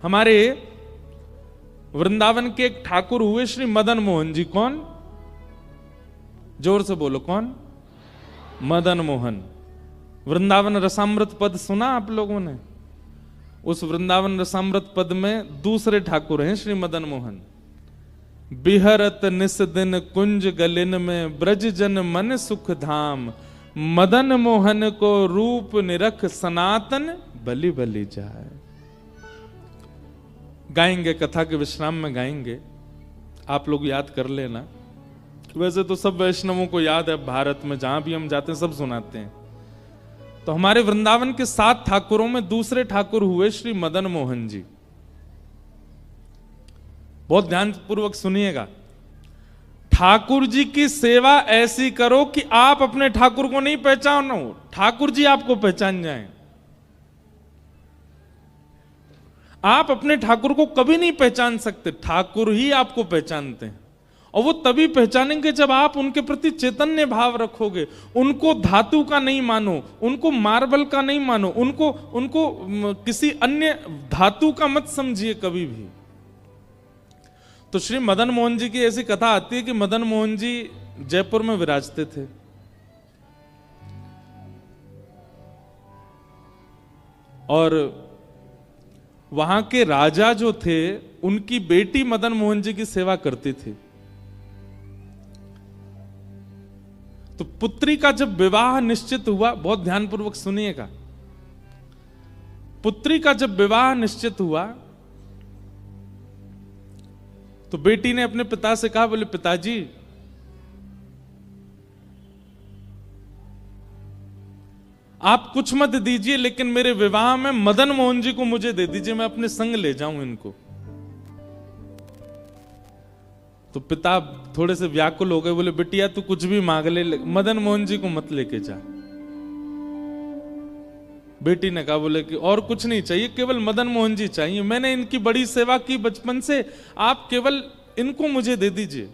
हमारे वृंदावन के एक ठाकुर हुए श्री मदन मोहन जी। कौन? जोर से बोलो, कौन? मदन मोहन। वृंदावन रसामृत पद सुना आप लोगों ने? उस वृंदावन रसामृत पद में दूसरे ठाकुर हैं श्री मदन मोहन। बिहरत निस दिन कुंज गलिन में ब्रज जन मन सुख धाम, मदन मोहन को रूप निरख सनातन बलि बलि जाए। गाएंगे, कथा के विश्राम में गाएंगे, आप लोग याद कर लेना। वैसे तो सब वैष्णवों को याद है, भारत में जहां भी हम जाते हैं सब सुनाते हैं। तो हमारे वृंदावन के 7 ठाकुरों में दूसरे ठाकुर हुए श्री मदन मोहन जी। बहुत ध्यान पूर्वक सुनिएगा। ठाकुर जी की सेवा ऐसी करो कि आप अपने ठाकुर को नहीं पहचानो, ठाकुर जी आपको पहचान जाएं। आप अपने ठाकुर को कभी नहीं पहचान सकते, ठाकुर ही आपको पहचानते हैं। और वो तभी पहचानेंगे जब आप उनके प्रति चैतन्य भाव रखोगे। उनको धातु का नहीं मानो, उनको मार्बल का नहीं मानो, उनको किसी अन्य धातु का मत समझिए कभी भी। तो श्री मदन मोहन जी की ऐसी कथा आती है कि मदन मोहन जी जयपुर में विराजते थे और वहां के राजा जो थे उनकी बेटी मदन मोहन जी की सेवा करती थी। तो पुत्री का जब विवाह निश्चित हुआ, बहुत ध्यानपूर्वक सुनिएगा, पुत्री का जब विवाह निश्चित हुआ तो बेटी ने अपने पिता से कहा, बोले पिताजी आप कुछ मत दीजिए, लेकिन मेरे विवाह में मदन मोहन जी को मुझे दे दीजिए, मैं अपने संग ले जाऊं इनको। तो पिता थोड़े से व्याकुल हो गए, बोले बिटिया तू कुछ भी मांग ले, मदन मोहन जी को मत लेके जा। बेटी ने कहा, बोले कि और कुछ नहीं चाहिए, केवल मदन मोहन जी चाहिए, मैंने इनकी बड़ी सेवा की बचपन से, आप केवल इनको मुझे दे दीजिए।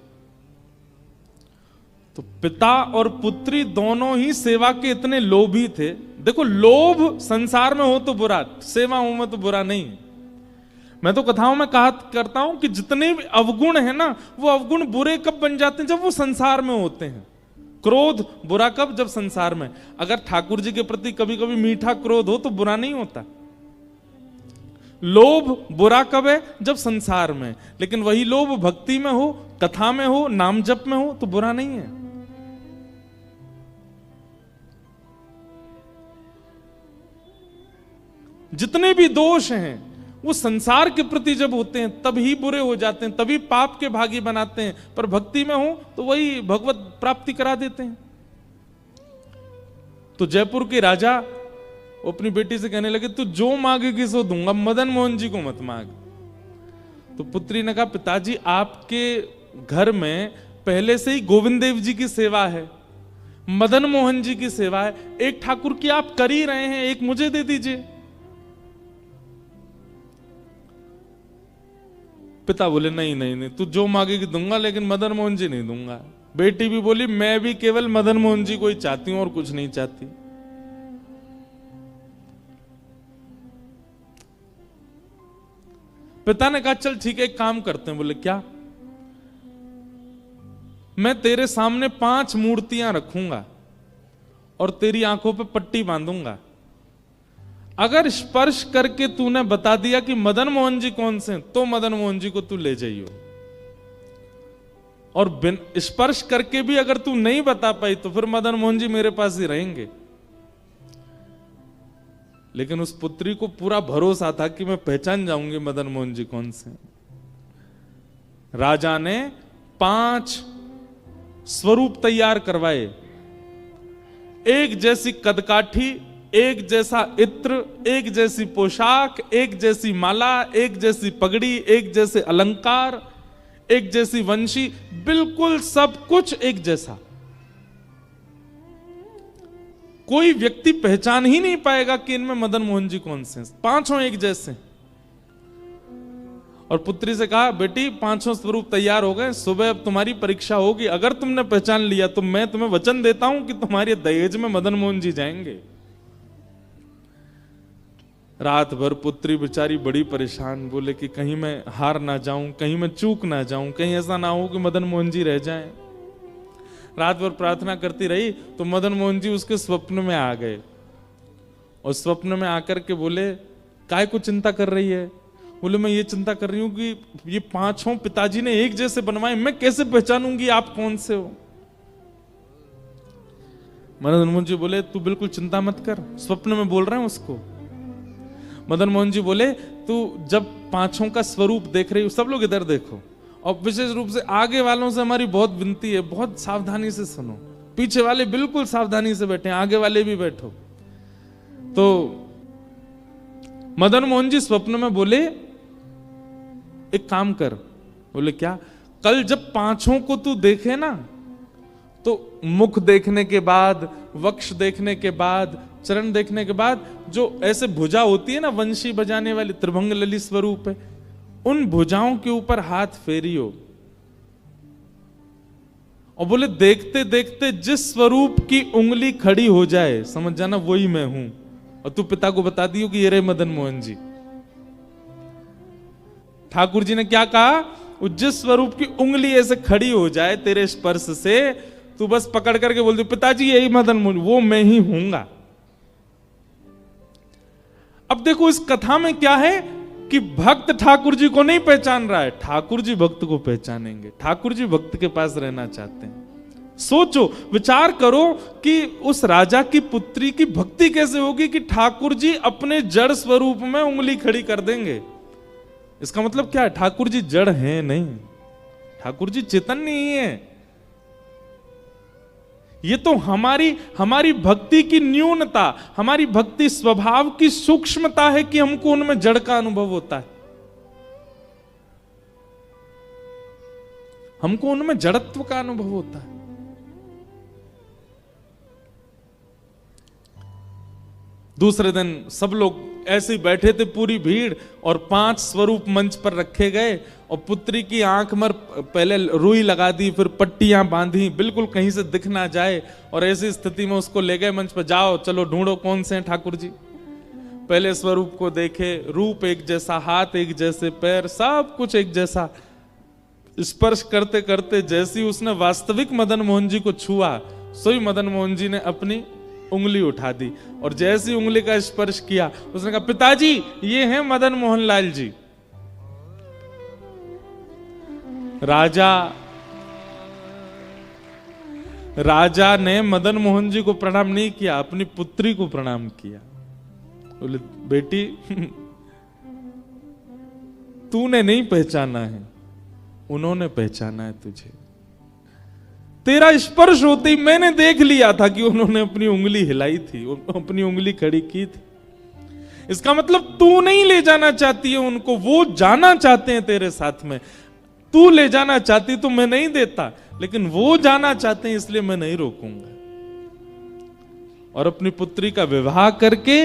तो पिता और पुत्री दोनों ही सेवा के इतने लोभी थे। देखो, लोभ संसार में हो तो बुरा, सेवा हो में तो बुरा नहीं। मैं तो कथाओं में कहा करता हूं कि जितने भी अवगुण है ना, वो अवगुण बुरे कब बन जाते हैं? जब वो संसार में होते हैं। क्रोध बुरा कब? जब संसार में। अगर ठाकुर जी के प्रति कभी कभी मीठा क्रोध हो तो बुरा नहीं होता। लोभ बुरा कब है? जब संसार में। लेकिन वही लोभ भक्ति में हो, कथा में हो, नाम जप में हो तो बुरा नहीं है। जितने भी दोष हैं वो संसार के प्रति जब होते हैं तब ही बुरे हो जाते हैं, तभी पाप के भागी बनाते हैं। पर भक्ति में हो तो वही भगवत प्राप्ति करा देते हैं। तो जयपुर के राजा वो अपनी बेटी से कहने लगे, तू जो मांगेगी सो दूंगा, मदन मोहन जी को मत मांग। तो पुत्री ने कहा, पिताजी आपके घर में पहले से ही गोविंद देव जी की सेवा है, मदन मोहन जी की सेवा है, एक ठाकुर की आप कर ही रहे हैं, एक मुझे दे दीजिए। पिता बोले, नहीं नहीं नहीं, तू जो मांगेगी दूंगा, लेकिन मदन मोहन जी नहीं दूंगा। बेटी भी बोली, मैं भी केवल मदन मोहन जी को ही चाहती हूं और कुछ नहीं चाहती। पिता ने कहा, चल ठीक है, एक काम करते हैं। बोले क्या? मैं तेरे सामने 5 मूर्तियां रखूंगा और तेरी आंखों पे पट्टी बांधूंगा। अगर स्पर्श करके तूने बता दिया कि मदन मोहन जी कौन से, तो मदन मोहन जी को तू ले जाइयो। और स्पर्श करके भी अगर तू नहीं बता पाई तो फिर मदन मोहन जी मेरे पास ही रहेंगे। लेकिन उस पुत्री को पूरा भरोसा था कि मैं पहचान जाऊंगी मदन मोहन जी कौन से। राजा ने 5 स्वरूप तैयार करवाए, एक जैसी कदकाठी, एक जैसा इत्र, एक जैसी पोशाक, एक जैसी माला, एक जैसी पगड़ी, एक जैसे अलंकार, एक जैसी वंशी, बिल्कुल सब कुछ एक जैसा। कोई व्यक्ति पहचान ही नहीं पाएगा कि इनमें मदन मोहन जी कौन से हैं। 5 एक जैसे। और पुत्री से कहा, बेटी 5 स्वरूप तैयार हो गए, सुबह अब तुम्हारी परीक्षा होगी। अगर तुमने पहचान लिया तो मैं तुम्हें वचन देता हूं कि तुम्हारे दहेज में मदन मोहन जी जाएंगे। रात भर पुत्री बेचारी बड़ी परेशान, बोले कि कहीं मैं हार ना जाऊं, कहीं मैं चूक ना जाऊं, कहीं ऐसा ना हो कि मदन मोहन जी रह जाएं। रात भर प्रार्थना करती रही तो मदन मोहन जी उसके स्वप्न में आ गए और स्वप्न में आकर के बोले, काय को चिंता कर रही है? बोले, मैं ये चिंता कर रही हूं कि ये पांचों पिताजी ने एक जैसे बनवाए, मैं कैसे पहचानूंगी आप कौन से हो? मदन मोहन जी बोले, तू बिल्कुल चिंता मत कर, स्वप्न में बोल रहे हैं उसको। मदन मोहन जी बोले, तू जब पांचों का स्वरूप देख रही हो, सब लोग इधर देखो, और विशेष रूप से आगे वालों से हमारी बहुत विनती है, बहुत सावधानी से सुनो, पीछे वाले बिल्कुल सावधानी से बैठे, आगे वाले भी बैठो। तो मदन मोहन जी स्वप्न में बोले, एक काम कर। बोले, क्या? कल जब पांचों को तू देखे ना, तो मुख देखने के बाद, वक्ष देखने के बाद, चरण देखने के बाद, जो ऐसे भुजा होती है ना वंशी बजाने वाली, त्रिभंग ललित स्वरूप है, उन भुजाओं के ऊपर हाथ फेरियो। और बोले, देखते देखते जिस स्वरूप की उंगली खड़ी हो जाए, समझ जाना वही मैं हूं। और तू पिता को बता दियो कि ये रहे मदन मोहन जी। ठाकुर जी ने क्या कहा? जिस स्वरूप की उंगली ऐसे खड़ी हो जाए तेरे स्पर्श से, तू बस पकड़ करके बोल दो, पिताजी यही मदन मोहन, वो मैं ही हूंगा। अब देखो इस कथा में क्या है कि भक्त ठाकुर जी को नहीं पहचान रहा है, ठाकुर जी भक्त को पहचानेंगे। ठाकुर जी भक्त के पास रहना चाहते हैं। सोचो, विचार करो कि उस राजा की पुत्री की भक्ति कैसे होगी कि ठाकुर जी अपने जड़ स्वरूप में उंगली खड़ी कर देंगे। इसका मतलब क्या है? ठाकुर जी जड़ हैं नहीं, ठाकुर जी चैतन्य ही है। ये तो हमारी भक्ति की न्यूनता, हमारी भक्ति स्वभाव की सूक्ष्मता है कि हमको उनमें जड़ का अनुभव होता है, हमको उनमें जड़त्व का अनुभव होता है। दूसरे दिन सब लोग ऐसे ही बैठे थे, पूरी भीड़, और 5 स्वरूप मंच पर रखे गए और पुत्री की आंख में पहले रुई लगा दी, फिर पट्टियां बांधी, बिल्कुल कहीं से दिख ना जाए, और ऐसी स्थिति में उसको ले गए मंच पर। जाओ चलो ढूंढो कौन से हैं ठाकुर जी। पहले स्वरूप को देखे, रूप एक जैसा, हाथ एक जैसे, पैर सब कुछ एक जैसा। स्पर्श करते करते जैसी उसने वास्तविक मदन मोहन जी को छुआ, सोई मदन मोहन जी ने अपनी उंगली उठा दी, और जैसी उंगली का स्पर्श किया उसने कहा, पिताजी ये हैं मदन मोहन लाल जी। राजा ने मदन मोहन जी को प्रणाम नहीं किया, अपनी पुत्री को प्रणाम किया। बोले, बेटी तूने नहीं पहचाना है, उन्होंने पहचाना है तुझे। तेरा स्पर्श होते ही मैंने देख लिया था कि उन्होंने अपनी उंगली हिलाई थी, अपनी उंगली खड़ी की थी। इसका मतलब तू नहीं ले जाना चाहती है उनको, वो जाना चाहते हैं तेरे साथ में। तू ले जाना चाहती तो मैं नहीं देता, लेकिन वो जाना चाहते हैं इसलिए मैं नहीं रोकूंगा। और अपनी पुत्री का विवाह करके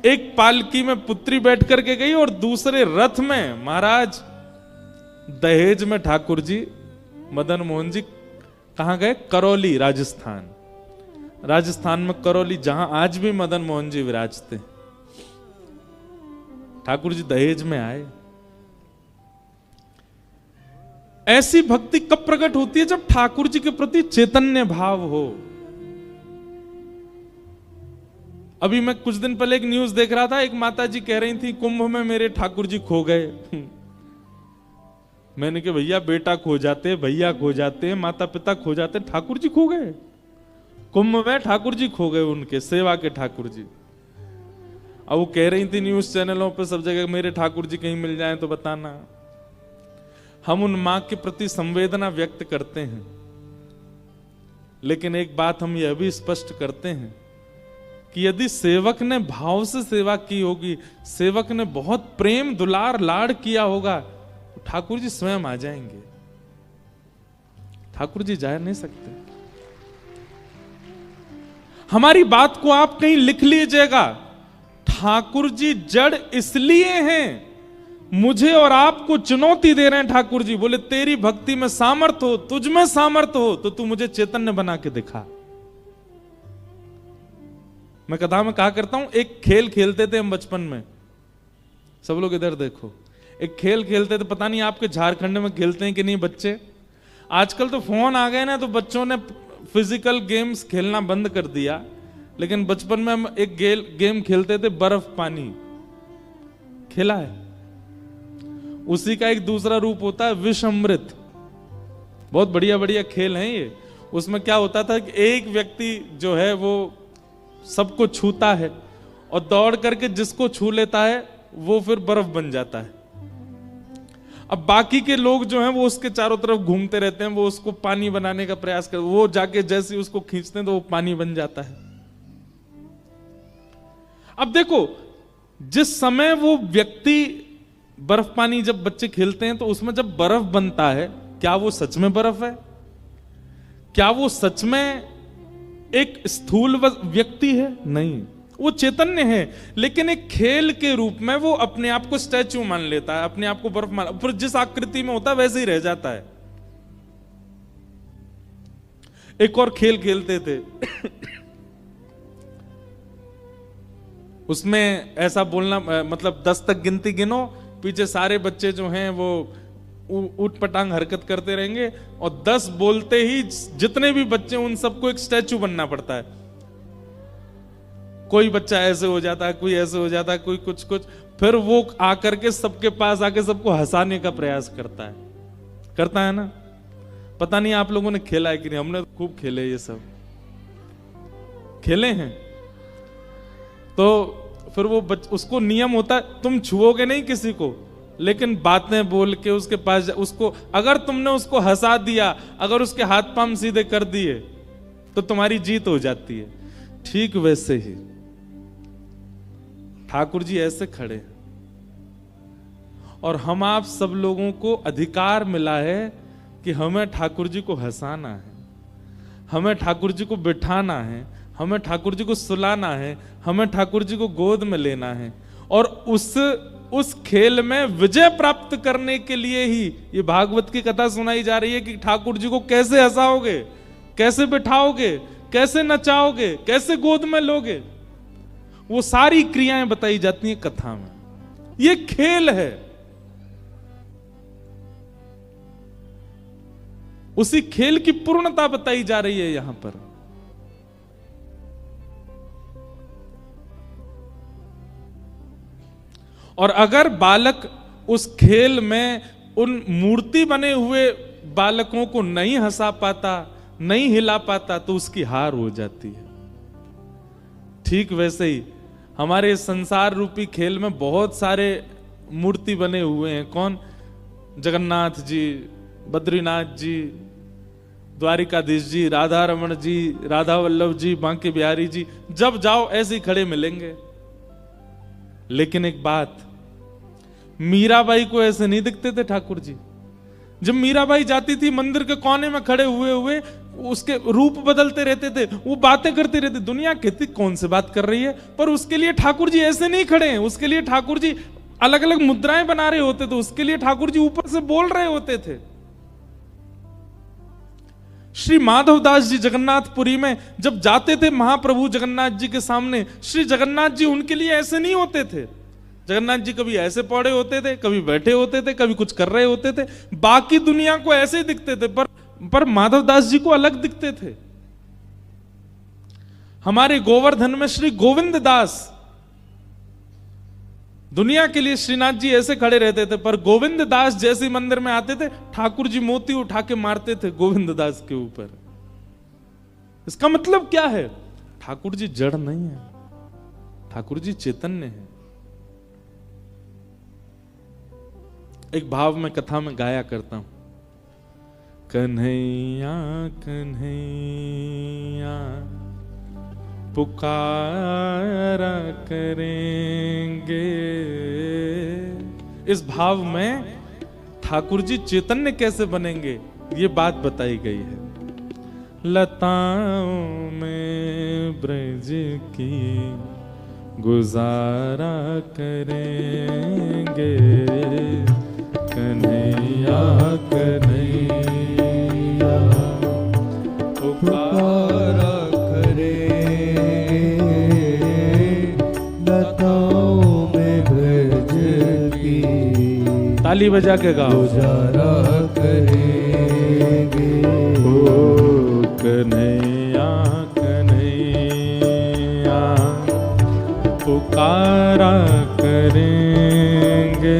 एक पालकी में पुत्री बैठ करके गई, और दूसरे रथ में महाराज दहेज में ठाकुर जी मदन मोहन जी कहां गए? करौली, राजस्थान। राजस्थान में करौली, जहां आज भी मदन मोहन जी विराजते। ठाकुर जी दहेज में आए। ऐसी भक्ति कब प्रकट होती है? जब ठाकुर जी के प्रति चैतन्य भाव हो। अभी मैं कुछ दिन पहले एक न्यूज देख रहा था, एक माता जी कह रही थी, कुंभ में मेरे ठाकुर जी खो गए। मैंने कहा, भैया बेटा खो जाते, भैया खो जाते, माता पिता खो जाते, ठाकुर जी खो गए? कुंभ में ठाकुर जी खो गए, उनके सेवा के ठाकुर जी। अब वो कह रही थी न्यूज चैनलों पे सब जगह, मेरे ठाकुर जी कहीं मिल जाएं तो बताना। हम उन मां के प्रति संवेदना व्यक्त करते हैं, लेकिन एक बात हम यह भी स्पष्ट करते हैं कि यदि सेवक ने भाव से सेवा की होगी, सेवक ने बहुत प्रेम दुलार लाड़ किया होगा, तो ठाकुर जी स्वयं आ जाएंगे। ठाकुर जी जा नहीं सकते। हमारी बात को आप कहीं लिख लीजिएगा, ठाकुर जी जड़ इसलिए हैं, मुझे और आपको चुनौती दे रहे हैं ठाकुर जी। बोले, तेरी भक्ति में सामर्थ्य हो, तुझ में सामर्थ्य हो, तो तू मुझे चैतन्य बना के दिखा। मैं कथा में कहा करता हूं, एक खेल खेलते थे हम बचपन में, सब लोग इधर देखो, एक खेल खेलते थे, पता नहीं आपके झारखंड में खेलते हैं कि नहीं बच्चे। आजकल तो फोन आ गए ना, तो बच्चों ने फिजिकल गेम्स खेलना बंद कर दिया, लेकिन बचपन में हम एक गेम खेलते थे, बर्फ पानी, खेला है? उसी का एक दूसरा रूप होता है विष अमृत। बहुत बढ़िया बढ़िया खेल हैं ये। उसमें क्या होता था कि एक व्यक्ति जो है वो सबको छूता है और दौड़ करके जिसको छू लेता है वो फिर बर्फ बन जाता है। अब बाकी के लोग जो हैं वो उसके चारों तरफ घूमते रहते हैं, वो उसको पानी बनाने का प्रयास कर, वो जाके जैसे ही उसको खींचते हैं तो वो पानी बन जाता है। अब देखो, जिस समय वो व्यक्ति बर्फ पानी जब बच्चे खेलते हैं तो उसमें जब बर्फ बनता है, क्या वो सच में बर्फ है? क्या वो सच में एक स्थूल व्यक्ति है? नहीं, वो चैतन्य है, लेकिन एक खेल के रूप में वो अपने आप को स्टैच्यू मान लेता है, अपने आप को बर्फ मान, फिर जिस आकृति में होता है वैसे ही रह जाता है। एक और खेल खेलते थे उसमें ऐसा बोलना, मतलब 10 तक गिनती गिनो, पीछे सारे बच्चे जो हैं वो ऊट पटांग हरकत करते रहेंगे और 10 बोलते ही जितने भी बच्चे उन सबको एक स्टैचू बनना पड़ता है। कोई बच्चा ऐसे हो जाता है, कोई ऐसे हो जाता है, कोई कुछ कुछ, फिर वो आकर के सबके पास आके सबको हंसाने का प्रयास करता है ना। पता नहीं आप लोगों ने खेला है कि नहीं, हमने खूब खेले, ये सब खेले हैं। तो फिर वो उसको नियम होता है, तुम छुओगे नहीं किसी को, लेकिन बातें बोल के उसके पास उसको, अगर तुमने उसको हंसा दिया, अगर उसके हाथ पांव सीधे कर दिए तो तुम्हारी जीत हो जाती है। ठीक वैसे ही ठाकुर जी ऐसे खड़े और हम आप सब लोगों को अधिकार मिला है कि हमें ठाकुर जी को हंसाना है, हमें ठाकुर जी को बिठाना है, हमें ठाकुर जी को सुलाना है, हमें ठाकुर जी को गोद में लेना है। और उस खेल में विजय प्राप्त करने के लिए ही ये भागवत की कथा सुनाई जा रही है कि ठाकुर जी को कैसे हंसाओगे, कैसे बिठाओगे, कैसे नचाओगे, कैसे गोद में लोगे, वो सारी क्रियाएं बताई जाती हैं कथा में। ये खेल है, उसी खेल की पूर्णता बताई जा रही है यहां पर। और अगर बालक उस खेल में उन मूर्ति बने हुए बालकों को नहीं हंसा पाता, नहीं हिला पाता, तो उसकी हार हो जाती है। ठीक वैसे ही हमारे संसार रूपी खेल में बहुत सारे मूर्ति बने हुए हैं। कौन? जगन्नाथ जी, बद्रीनाथ जी, द्वारिकाधीश जी, राधा रमण जी, राधा वल्लभ जी, बांके बिहारी जी, जब जाओ ऐसे ही खड़े मिलेंगे। लेकिन एक बात, मीराबाई को ऐसे नहीं दिखते थे ठाकुर जी। जब मीराबाई जाती थी मंदिर के कोने में खड़े हुए हुए, उसके रूप बदलते रहते थे, वो बातें करती रहती, दुनिया कहती कौन से बात कर रही है, पर उसके लिए ठाकुर जी ऐसे नहीं खड़े हैं। उसके लिए ठाकुर जी अलग अलग मुद्राएं बना रहे होते थे, उसके लिए ठाकुर जी ऊपर से बोल रहे होते थे। श्री माधवदास जी जगन्नाथपुरी में जब जाते थे महाप्रभु जगन्नाथ जी के सामने, श्री जगन्नाथ जी उनके लिए ऐसे नहीं होते थे। जगन्नाथ जी कभी ऐसे पड़े होते थे, कभी बैठे होते थे, कभी कुछ कर रहे होते थे, बाकी दुनिया को ऐसे ही दिखते थे, पर माधवदास जी को अलग दिखते थे। हमारे गोवर्धन में श्री गोविंद दास, दुनिया के लिए श्रीनाथ जी ऐसे खड़े रहते थे, पर गोविंद दास जैसे मंदिर में आते थे, ठाकुर जी मोती उठा के मारते थे गोविंद दास के ऊपर। इसका मतलब क्या है? ठाकुर जी जड़ नहीं है, ठाकुर जी चैतन्य है। एक भाव में कथा में गाया करता हूं, कन्हैया कन्हैया पुकारा करेंगे। इस भाव में ठाकुर जी चैतन्य कैसे बनेंगे, ये बात बताई गई है। लताओं में ब्रज की गुजारा करेंगे, कन्हैया कन्हैया पुकारा करेंगे। ताली बजा के गाओ। गुजारा करेंगे। ओ कन्हैया कन्हैया पुकारा करेंगे,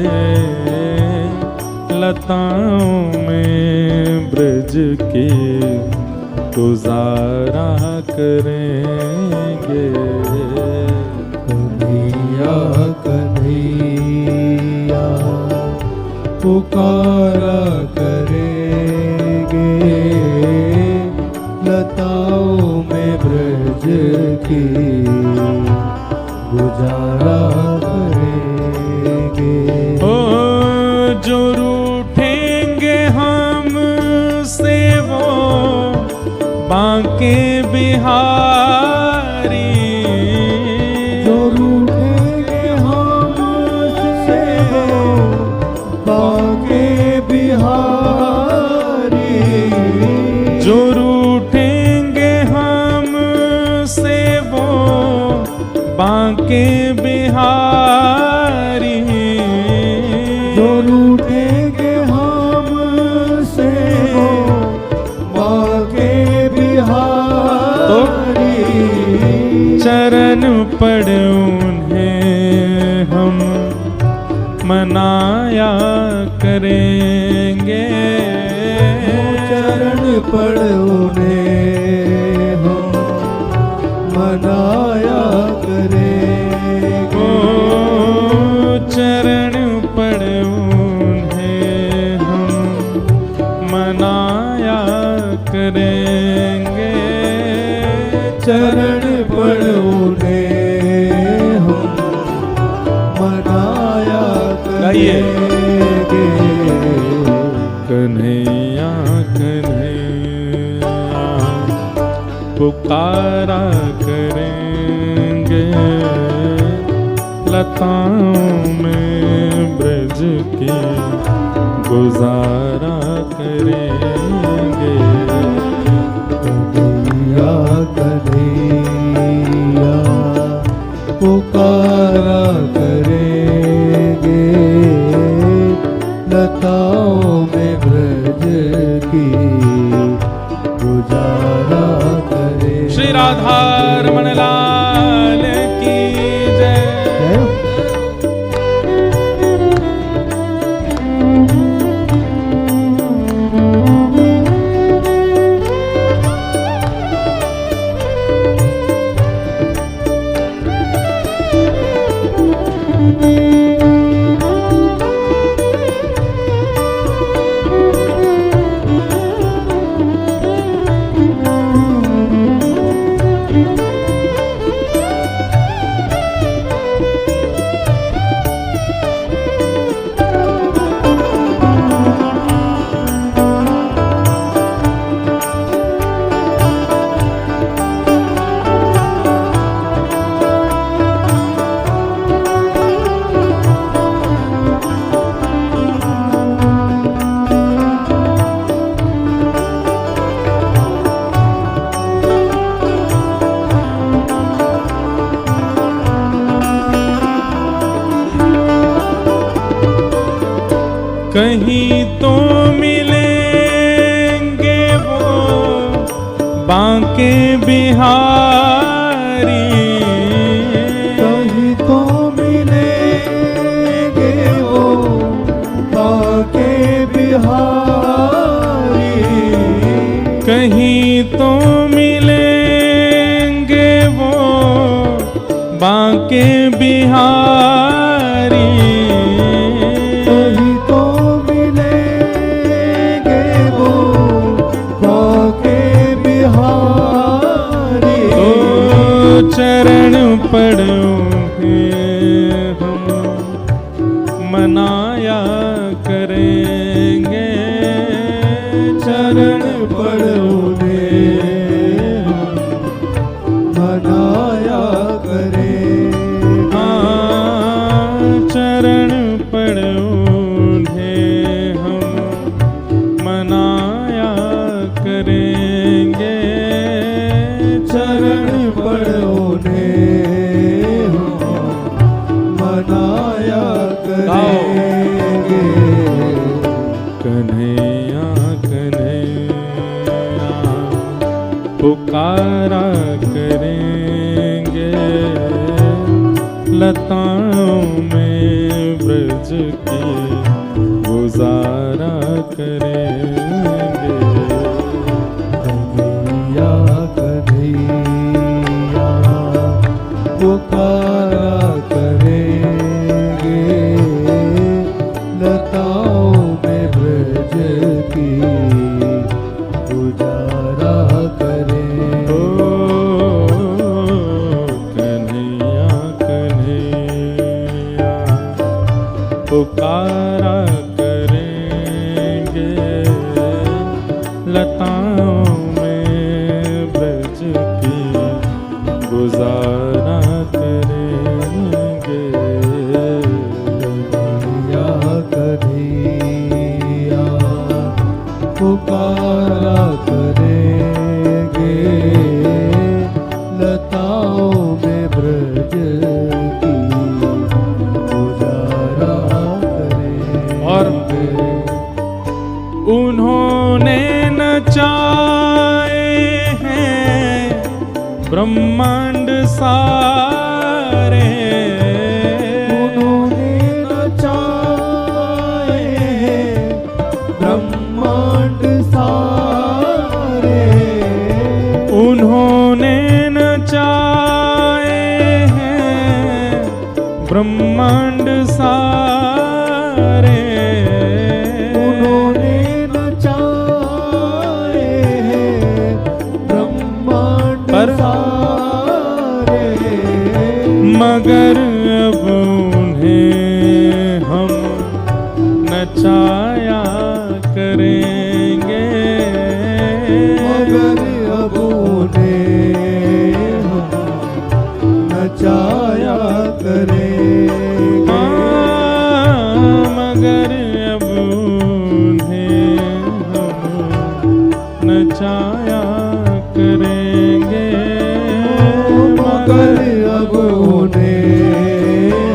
लताओं में ब्रज के गुजारा करेंगे। कन्हैया कन्हैया पुकारा करेंगे, लताओं में ब्रज की गुजारा करेंगे। ओ जो रूठेंगे हमसे वो बांके बिहारी, जो रूठेंगे हमसे वो बांके बिहारी, जो रूठेंगे हमसे वो बांके बिहारी, जो रूठेंगे हमसे वो बांके बिहारी। चरण पड़ उन्हें हम मनाया करेंगे, चरण पड़ उन्हें हम मनाया करेंगे। ओ चरण पड़ उन्हें हम मनाया करेंगे, चरण पड़ उन्हें हम मनाया करेंगे। कन्हैया कन्हैया पुकारा करेंगे, लताओं में ब्रज के गुजारा करेंगे। कन्हैया कन्हैया पुकारा करेंगे, लताओं में ब्रज की गुजारा करेंगे। श्री राधा रमण लाल की जय। कहीं तो मिलेंगे वो बांके बिहारी, कहीं तो मिलेंगे वो बांके बिहारी, कहीं तो मिलेंगे वो बांके बिहारी, कहीं तो मिलेंगे वो बांके बिहारी। तो चरण पड़ो हम मनाया करेंगे, चरण पड़ोगे हम मनाया करेंगे। हाँ चरण पड़ोगे हम मनाया करेंगे, चरण पड़ोगे हम मनाया करेंगे। कन्हैया कन्हैया पुकारा करेंगे, लताओं में ब्रज की गुजारा करेंगे। कन्हैया कन्हैया पुकारा करेंगे, लताओं में ब्रज की गुजारा करेंगे। कन्हैया कन्हैया पुकारा करेंगे, लताओं में ब्रज की गुजारा करेंगे। कन्हैया कन्हैया पुकारा करेंगे, लताओं में ब्रज की गुजारा करेंगे। और उन्होंने नचाए हैं ब्रह्मांड सारे, उन्होंने नचाए हैं ब्रह्मांड सारे, उन्होंने नचाए हैं ब्रह्मांड सारे, उन्होंने नचाए हैं ब्रह्मांड पर सारे, मगर अब उन्हें हम नचाया करेंगे, मगर अब उन्हें हम नचाया करेंगे। मगर अब उन्हें हम नचाया करेंगे, मगर अब उन्हें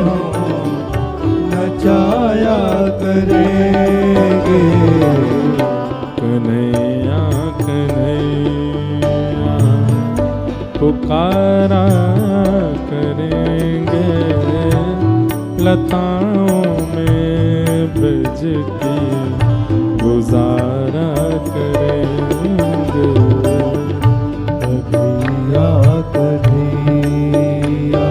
हम नचाया करेंगे। कन्हैया कन्हैया पुकारा करेंगे, लताओं में ब्रज की गुजारा करेंगे। कन्हैया कन्हैया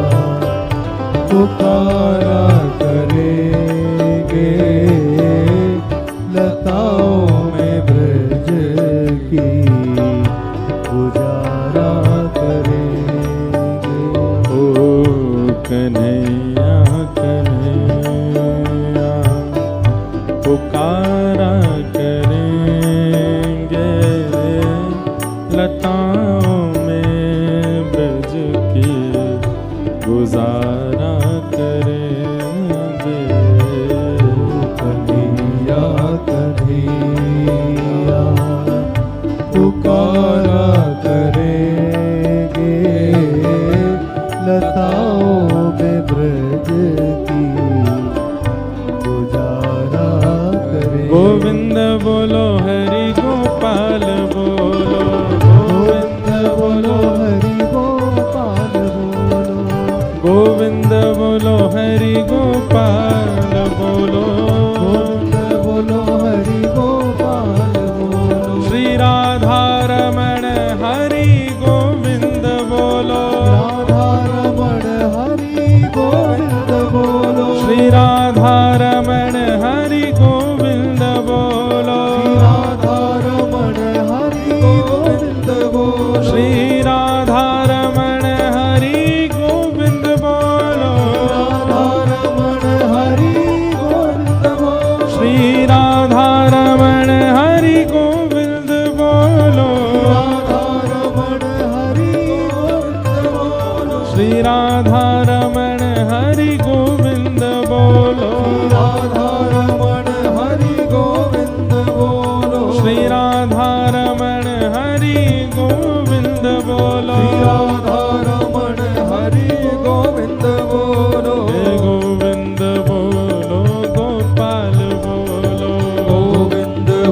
पुकारा करेंगे, लताओं में ब्रज की गुजारा करेंगे। ओ कन्हैया कन्हैया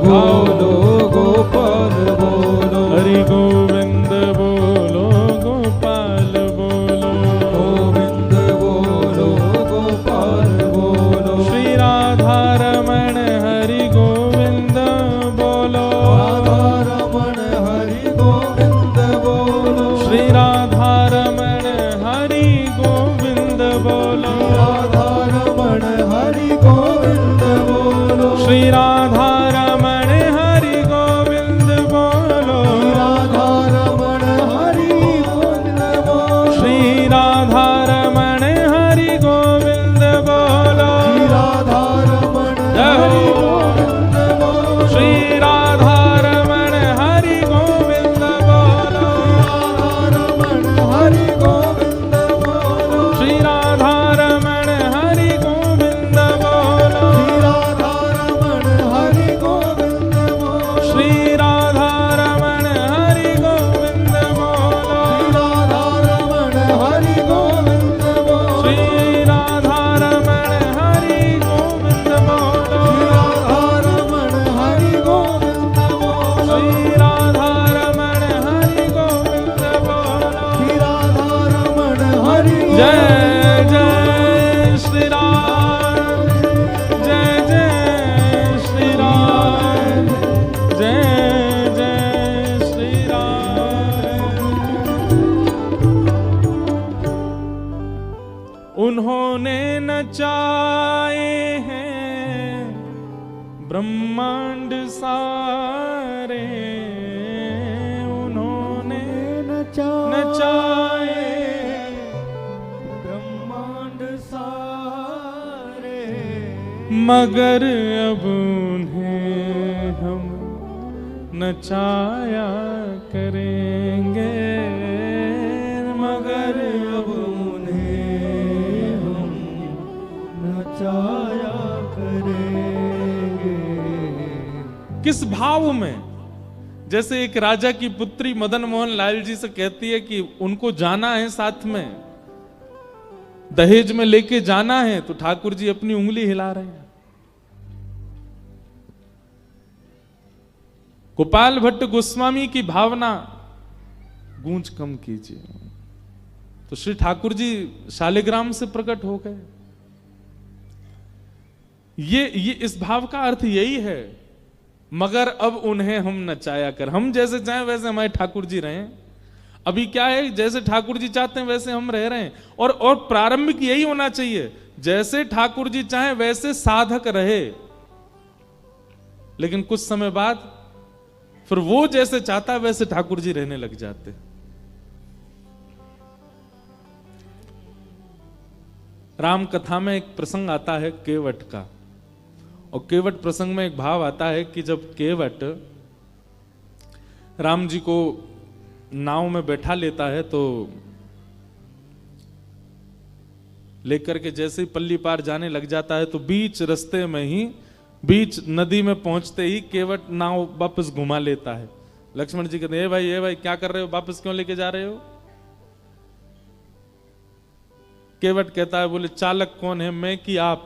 बोलो गोपाल बोलो, हरि गोविंद बोलो गोपाल बोलो, गोविंद बोलो गोपाल बोलो, श्री राधा रमण हरि गोविंद बोलो, राधा रमण हरि गोविंद बोलो, श्री राधा रमण हरि गोविंद बोलो, राधा रमण हरि गोविंद बोलो, श्री राधा रमण हरि गोविंद बोलो, राधा रमण हरि गोविंद बोलो, श्री राधा रमण हरि गोविंद बोलो, राधा रमण हरि गोविंद बोलो, श्री राधा रमण हरि गोविंद बोलो, राधा रमण हरि गोविंद बोलो, श्री राधा रमण हरि गोविंद बोलो, राधा रमण हरि गोविंद बोलो, श्री राधा रमण हरि गोविंद बोलो, राधा रमण हरि गोविंद बोलो, श्री राधा रमण हरि गोविंद बोलो, राधा रमण हरि जय जय श्री राम, जय जय श्री राम, जय जय श्री राम। उन्होंने नचाए हैं ब्रह्मांड सारे, उन्होंने नचाए ब्रह्मांड सारे, मगर अब उन्हें हम नचाया करेंगे, मगर अब उन्हें हम नचाया करेंगे। किस भाव में? जैसे एक राजा की पुत्री मदन मोहन लाल जी से कहती है कि उनको जाना है साथ में, दहेज में लेके जाना है, तो ठाकुर जी अपनी उंगली हिला रहे हैं। गोपाल भट्ट गोस्वामी की भावना गूंज कम कीजिए, तो श्री ठाकुर जी शालिग्राम से प्रकट हो गए। ये इस भाव का अर्थ यही है, मगर अब उन्हें हम नचाया कर। हम जैसे चाहें वैसे हमारे ठाकुर जी रहें। अभी क्या है, जैसे ठाकुर जी चाहते हैं वैसे हम रह रहे हैं, और प्रारंभिक यही होना चाहिए, जैसे ठाकुर जी चाहें वैसे साधक रहे। लेकिन कुछ समय बाद फिर वो जैसे चाहता है वैसे ठाकुर जी रहने लग जाते। राम कथा में एक प्रसंग आता है केवट का, और केवट प्रसंग में एक भाव आता है कि जब केवट राम जी को नाव में बैठा लेता है, तो लेकर के जैसे ही पल्ली पार जाने लग जाता है, तो बीच रास्ते में ही, बीच नदी में पहुंचते ही केवट नाव वापस घुमा लेता है। लक्ष्मण जी कहते हैं, ए भाई क्या कर रहे हो, वापस क्यों लेके जा रहे हो? केवट कहता है, बोले चालक कौन है, मैं कि आप?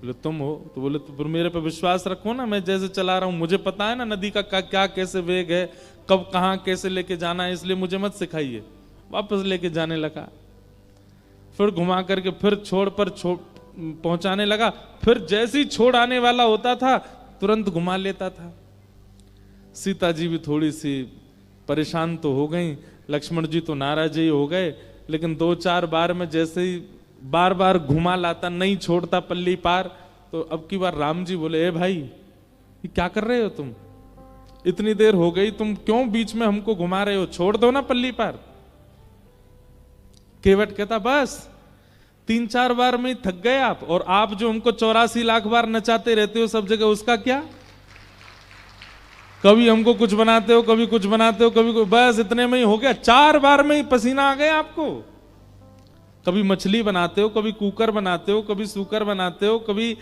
बोले तुम हो। तो बोले तो फिर मेरे पे विश्वास रखो ना, मैं जैसे चला रहा हूं, मुझे पता है ना नदी का क्या कैसे वेग है, कब कहां कैसे लेके जाना है, इसलिए मुझे मत सिखाइए। वापस लेके जाने लगा, फिर घुमा करके फिर छोड़ पर पहुंचाने लगा, फिर जैसे ही छोड़ आने वाला होता था तुरंत घुमा लेता था। सीता जी भी थोड़ी सी परेशान तो हो गई, लक्ष्मण जी तो नाराज ही हो गए, लेकिन 2-4 बार में जैसे ही बार बार घुमा लाता, नहीं छोड़ता पल्ली पार, तो अब की बार राम जी बोले, ए भाई ये क्या कर रहे हो तुम, इतनी देर हो गई, तुम क्यों बीच में हमको घुमा रहे हो, छोड़ दो ना पल्ली पार। केवट कहता, बस 3-4 बार में थक गए आप, और आप जो हमको 84 लाख बार नचाते रहते हो सब जगह, उसका क्या? कभी हमको कुछ बनाते हो, कभी कुछ बनाते हो, कभी बस इतने में ही हो गया, 4 बार में ही पसीना आ गया आपको। कभी मछली बनाते हो, कभी कुकर बनाते हो, कभी सूकर बनाते हो, कभी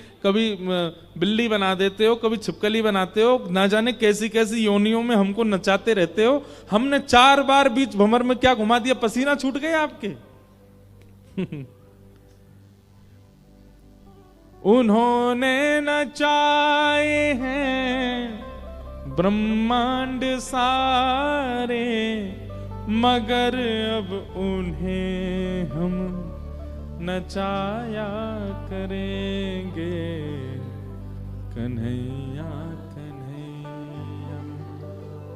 बिल्ली बना देते हो, कभी छिपकली बनाते हो, ना जाने कैसी कैसी योनियों में हमको नचाते रहते हो। हमने 4 बार बीच भंवर में क्या घुमा दिया, पसीना छूट गए आपके। उन्होंने नचाए हैं ब्रह्मांड सारे, मगर अब उन्हें हम नचाया करेंगे। कन्हैया कन्हैया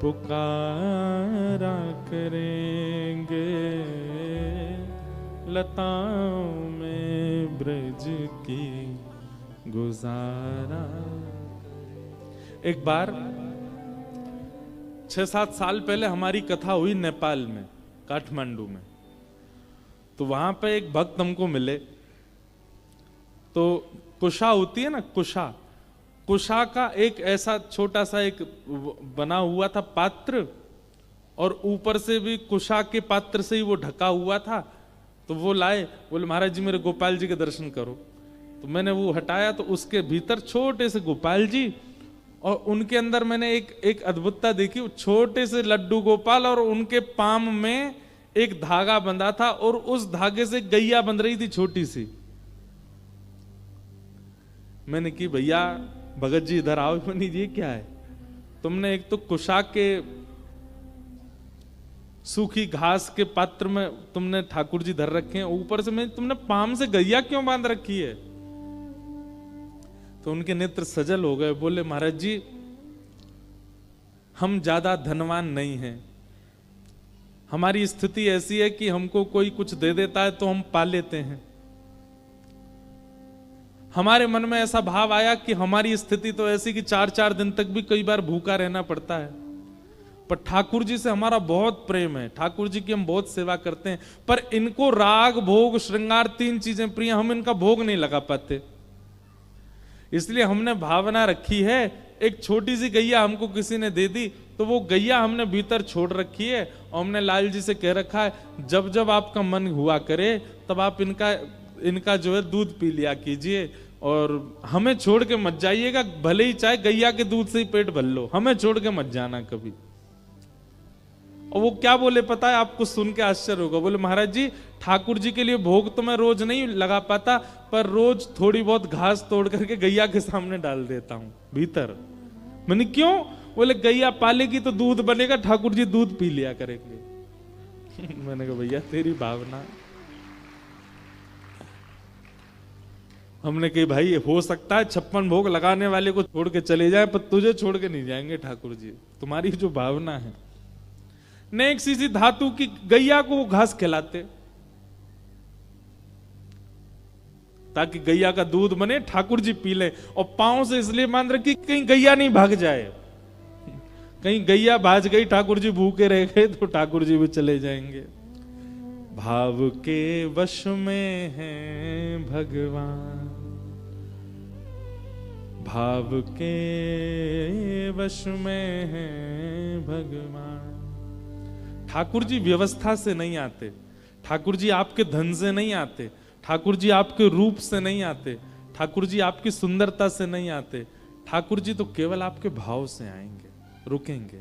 पुकारा करेंगे, लताओं में ब्रज की गुजारा। एक बार 6-7 साल पहले हमारी कथा हुई नेपाल में, काठमांडू में। तो वहां पे एक भक्त हमको मिले। तो कुशा होती है ना, कुशा, कुशा का एक ऐसा छोटा सा एक बना हुआ था पात्र, और ऊपर से भी कुशा के पात्र से ही वो ढका हुआ था। तो वो लाए, बोले महाराज जी मेरे गोपाल जी के दर्शन करो। तो मैंने वो हटाया, तो उसके भीतर छोटे से गोपाल जी, और उनके अंदर मैंने एक अद्भुतता देखी। छोटे से लड्डू गोपाल, और उनके पाम में एक धागा बंधा था, और उस धागे से गैया बंध रही थी छोटी सी। मैंने की भैया भगत जी इधर आओ। बनी जी क्या है? तुमने एक तो कुशा के सूखी घास के पात्र में तुमने ठाकुर जी धर रखे हैं, ऊपर से मैं तुमने पाम से गैया क्यों बांध रखी है? तो उनके नेत्र सजल हो गए। बोले महाराज जी हम ज्यादा धनवान नहीं हैं, हमारी स्थिति ऐसी है कि हमको कोई कुछ दे देता है तो हम पा लेते हैं। हमारे मन में ऐसा भाव आया कि हमारी स्थिति तो ऐसी कि 4-4 दिन तक भी कई बार भूखा रहना पड़ता है, पर ठाकुर जी से हमारा बहुत प्रेम है, ठाकुर जी की हम बहुत सेवा करते हैं, पर इनको राग भोग श्रृंगार 3 चीजें प्रिय, हम इनका भोग नहीं लगा पाते। इसलिए हमने भावना रखी है, एक छोटी सी गैया हमको किसी ने दे दी, तो वो गैया हमने भीतर छोड़ रखी है, और हमने लाल जी से कह रखा है जब जब आपका मन हुआ करे तब आप इनका जो है दूध पी लिया कीजिए, और हमें छोड़ के मत जाइएगा, भले ही चाहे गैया के दूध से ही पेट भर लो, हमें छोड़ के मत जाना कभी। और वो क्या बोले पता है आपको? सुन के आश्चर्य होगा। बोले महाराज जी ठाकुर जी के लिए भोग तो मैं रोज नहीं लगा पाता, पर रोज थोड़ी बहुत घास तोड़ करके गैया के सामने डाल देता हूं भीतर। मैंने क्यों? बोले गैया पालेगी तो दूध बनेगा, ठाकुर जी दूध पी लिया करेंगे। मैंने कहा भैया तेरी भावना। हमने कही भाई हो सकता है 56 भोग लगाने वाले को छोड़ के चले जाए, पर तुझे छोड़ के नहीं जाएंगे ठाकुर जी, तुम्हारी जो भावना है। ने एक सी धातु की गैया को घास खिलाते ताकि गैया का दूध बने, ठाकुर जी पी ले, और पांव से इसलिए बांध रखी कहीं गैया नहीं भाग जाए। कहीं गैया भाज गई, ठाकुर जी भूखे रह गए तो ठाकुर जी भी चले जाएंगे। भाव के वश में है भगवान, भाव के वश में है भगवान। ठाकुर जी व्यवस्था से नहीं आते, ठाकुर जी आपके धन से नहीं आते, ठाकुर जी आपके रूप से नहीं आते, ठाकुर जी आपकी सुंदरता से नहीं आते, ठाकुर जी तो केवल आपके भाव से आएंगे, रुकेंगे।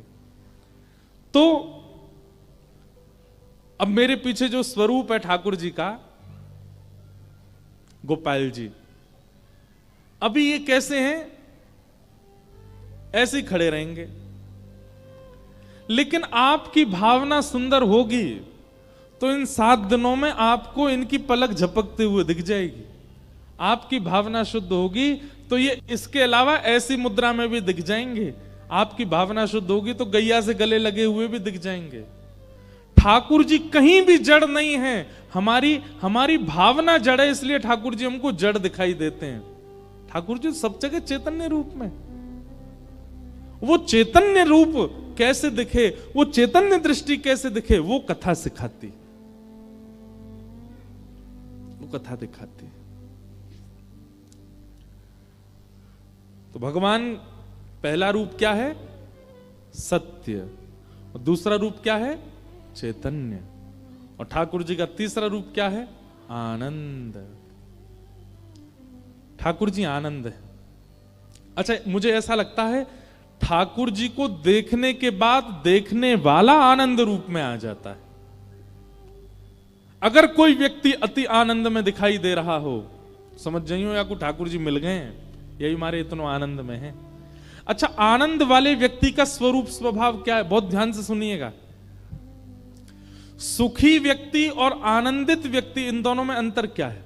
तो अब मेरे पीछे जो स्वरूप है ठाकुर जी का, गोपाल जी, अभी ये कैसे हैं? ऐसे ही खड़े रहेंगे, लेकिन आपकी भावना सुंदर होगी तो इन 7 दिनों में आपको इनकी पलक झपकते हुए दिख जाएगी। आपकी भावना शुद्ध होगी तो ये इसके अलावा ऐसी मुद्रा में भी दिख जाएंगे। आपकी भावना शुद्ध होगी तो गैया से गले लगे हुए भी दिख जाएंगे। ठाकुर जी कहीं भी जड़ नहीं है, हमारी भावना जड़ है, इसलिए ठाकुर जी हमको जड़ दिखाई देते हैं। ठाकुर जी सब जगह चैतन्य रूप में। वो चैतन्य रूप कैसे दिखे, वो चैतन्य दृष्टि कैसे दिखे, वो कथा सिखाती, वो कथा दिखाती। तो भगवान पहला रूप क्या है? सत्य। और दूसरा रूप क्या है? चैतन्य। और ठाकुर जी का तीसरा रूप क्या है? आनंद। ठाकुर जी आनंद है। अच्छा, मुझे ऐसा लगता है ठाकुर जी को देखने के बाद देखने वाला आनंद रूप में आ जाता है। अगर कोई व्यक्ति अति आनंद में दिखाई दे रहा हो समझ जाइयो या को ठाकुर जी मिल गए हैं, यही हमारे इतना आनंद में है। अच्छा, आनंद वाले व्यक्ति का स्वरूप स्वभाव क्या है, बहुत ध्यान से सुनिएगा। सुखी व्यक्ति और आनंदित व्यक्ति, इन दोनों में अंतर क्या है?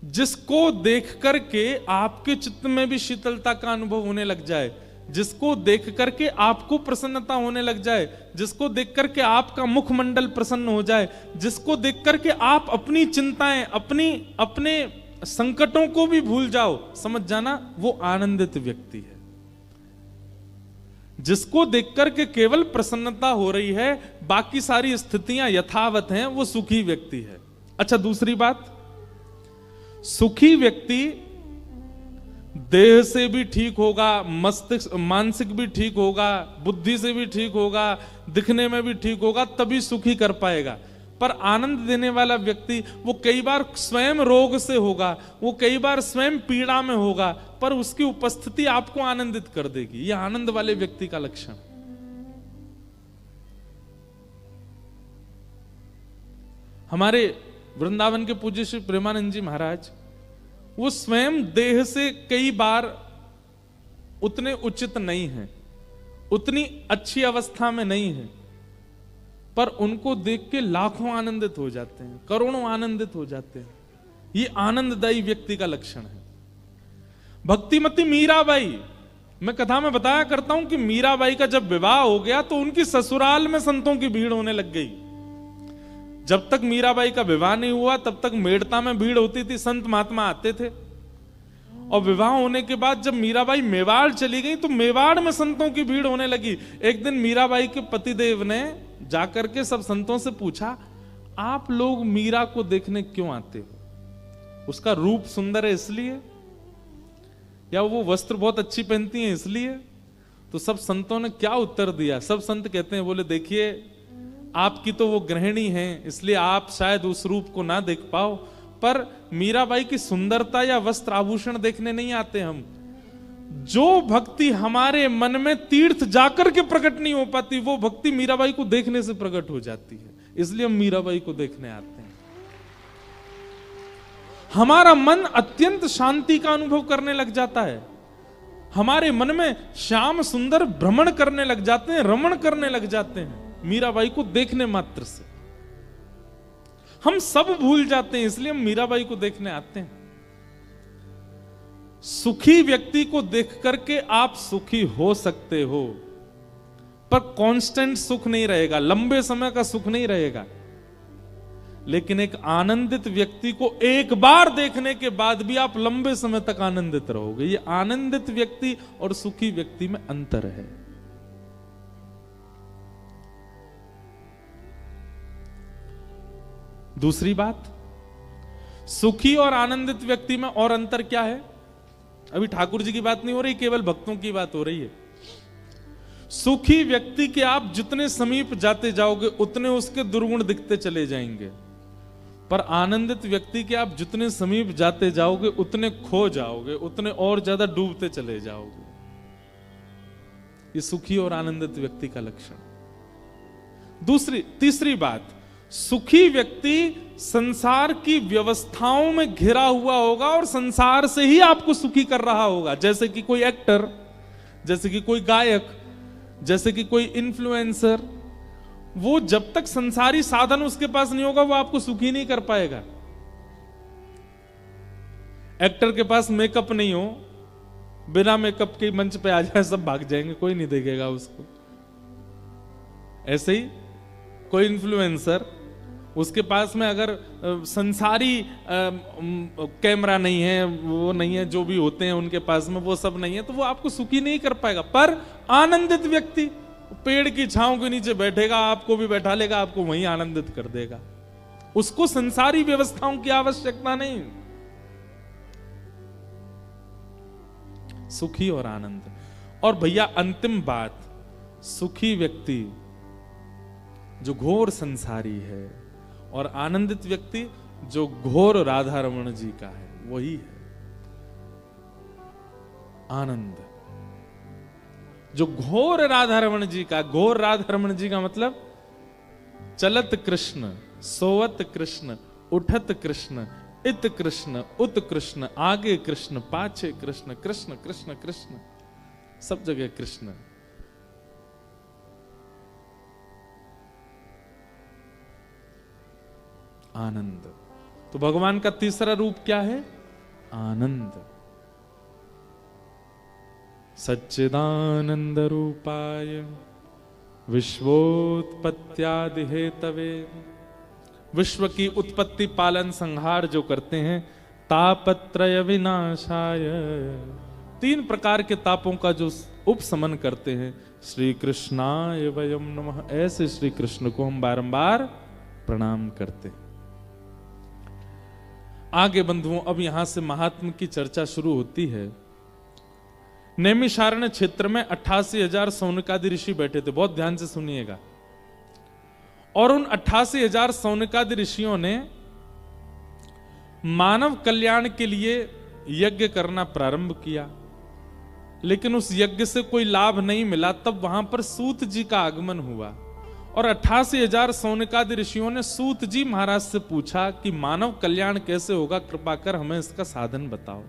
जिसको देख करके आपके चित्त में भी शीतलता का अनुभव होने लग जाए, जिसको देख करके आपको प्रसन्नता होने लग जाए, जिसको देख करके आपका मुखमंडल प्रसन्न हो जाए, जिसको देख करके आप अपनी चिंताएं, अपने संकटों को भी भूल जाओ, समझ जाना वो आनंदित व्यक्ति है। जिसको देख करके केवल प्रसन्नता हो रही है, बाकी सारी स्थितियां यथावत हैं, वो सुखी व्यक्ति है। अच्छा, दूसरी बात, सुखी व्यक्ति देह से भी ठीक होगा, मस्तिष्क मानसिक भी ठीक होगा, बुद्धि से भी ठीक होगा, दिखने में भी ठीक होगा, तभी सुखी कर पाएगा। पर आनंद देने वाला व्यक्ति वो कई बार स्वयं रोग से होगा, वो कई बार स्वयं पीड़ा में होगा, पर उसकी उपस्थिति आपको आनंदित कर देगी। यह आनंद वाले व्यक्ति का लक्षण। हमारे वृंदावन के पूज्य श्री प्रेमानंद जी महाराज, वो स्वयं देह से कई बार उतने उचित नहीं है, उतनी अच्छी अवस्था में नहीं है, पर उनको देख के लाखों आनंदित हो जाते हैं, करोड़ों आनंदित हो जाते हैं। ये आनंददायी व्यक्ति का लक्षण है। भक्तिमती मीराबाई, मैं कथा में बताया करता हूं कि मीराबाई का जब विवाह हो गया तो उनकी ससुराल में संतों की भीड़ होने लग गई। जब तक मीराबाई का विवाह नहीं हुआ तब तक मेड़ता में भीड़ होती थी, संत महात्मा आते थे। और विवाह होने के बाद जब मीराबाई मेवाड़ चली गई तो मेवाड़ में संतों की भीड़ होने लगी। एक दिन मीराबाई के पतिदेव ने जाकर के सब संतों से पूछा, आप लोग मीरा को देखने क्यों आते हो? उसका रूप सुंदर है इसलिए, या वो वस्त्र बहुत अच्छी पहनती हैं इसलिए? तो सब संतों ने क्या उत्तर दिया? सब संत कहते हैं, बोले देखिए, आपकी तो वो गृहिणी हैं इसलिए आप शायद उस रूप को ना देख पाओ, पर मीराबाई की सुंदरता या वस्त्र आभूषण देखने नहीं आते हम। जो भक्ति हमारे मन में तीर्थ जाकर के प्रकट नहीं हो पाती, वो भक्ति मीराबाई को देखने से प्रकट हो जाती है, इसलिए हम मीराबाई को देखने आते हैं। हमारा मन अत्यंत शांति का अनुभव करने लग जाता है, हमारे मन में श्याम सुंदर भ्रमण करने लग जाते हैं, रमण करने लग जाते हैं मीराबाई को देखने मात्र से। हम सब भूल जाते हैं, इसलिए हम मीराबाई को देखने आते हैं। सुखी व्यक्ति को देख करके आप सुखी हो सकते हो, पर कांस्टेंट सुख नहीं रहेगा, लंबे समय का सुख नहीं रहेगा। लेकिन एक आनंदित व्यक्ति को एक बार देखने के बाद भी आप लंबे समय तक आनंदित रहोगे। ये आनंदित व्यक्ति और सुखी व्यक्ति में अंतर है। दूसरी बात, सुखी और आनंदित व्यक्ति में और अंतर क्या है? अभी ठाकुर जी की बात नहीं हो रही, केवल भक्तों की बात हो रही है। सुखी व्यक्ति के आप जितने समीप जाते जाओगे उतने उसके दुर्गुण दिखते चले जाएंगे, पर आनंदित व्यक्ति के आप जितने समीप जाते जाओगे उतने खो जाओगे, उतने और ज्यादा डूबते चले जाओगे। ये सुखी और आनंदित व्यक्ति का लक्षण। तीसरी बात, सुखी व्यक्ति संसार की व्यवस्थाओं में घिरा हुआ होगा और संसार से ही आपको सुखी कर रहा होगा। जैसे कि कोई एक्टर, जैसे कि कोई गायक, जैसे कि कोई इन्फ्लुएंसर, वो जब तक संसारी साधन उसके पास नहीं होगा वो आपको सुखी नहीं कर पाएगा। एक्टर के पास मेकअप नहीं हो, बिना मेकअप के मंच पे आ जाए सब भाग जाएंगे, कोई नहीं देखेगा उसको। ऐसे ही कोई इन्फ्लुएंसर, उसके पास में अगर संसारी कैमरा नहीं है, वो नहीं है, जो भी होते हैं उनके पास में वो सब नहीं है, तो वो आपको सुखी नहीं कर पाएगा। पर आनंदित व्यक्ति पेड़ की छांव के नीचे बैठेगा, आपको भी बैठा लेगा, आपको वहीं आनंदित कर देगा। उसको संसारी व्यवस्थाओं की आवश्यकता नहीं। सुखी और आनंद। और भैया अंतिम बात, सुखी व्यक्ति जो घोर संसारी है और आनंदित व्यक्ति जो घोर राधा रमण जी का है, वही है आनंद। जो घोर राधा रमण जी का, घोर राधा रमण जी का मतलब चलत कृष्ण सोवत कृष्ण, उठत कृष्ण, इत कृष्ण, उत कृष्ण, आगे कृष्ण, पाछे कृष्ण, कृष्ण कृष्ण कृष्ण, सब जगह कृष्ण। आनंद। तो भगवान का तीसरा रूप क्या है? आनंद। सच्चिदानंद रूपाय विश्वोत्पत्त्यादि हेतवे, विश्व की उत्पत्ति पालन संहार जो करते हैं, तापत्रय विनाशाय, 3 प्रकार के तापों का जो उपशमन करते हैं, श्री कृष्णाय वयम नमः, ऐसे श्री कृष्ण को हम बारंबार प्रणाम करते हैं। आगे बंधुओं, अब यहां से महात्म की चर्चा शुरू होती है। नैमिषारण्य क्षेत्र में 88,000 सौनकादि ऋषि बैठे थे, बहुत ध्यान से सुनिएगा। और उन 88,000 सौनकादि ऋषियों ने मानव कल्याण के लिए यज्ञ करना प्रारंभ किया, लेकिन उस यज्ञ से कोई लाभ नहीं मिला। तब वहां पर सूत जी का आगमन हुआ और 88,000 सौनकादि ऋषियों ने सूत जी महाराज से पूछा कि मानव कल्याण कैसे होगा, कृपा कर हमें इसका साधन बताओ।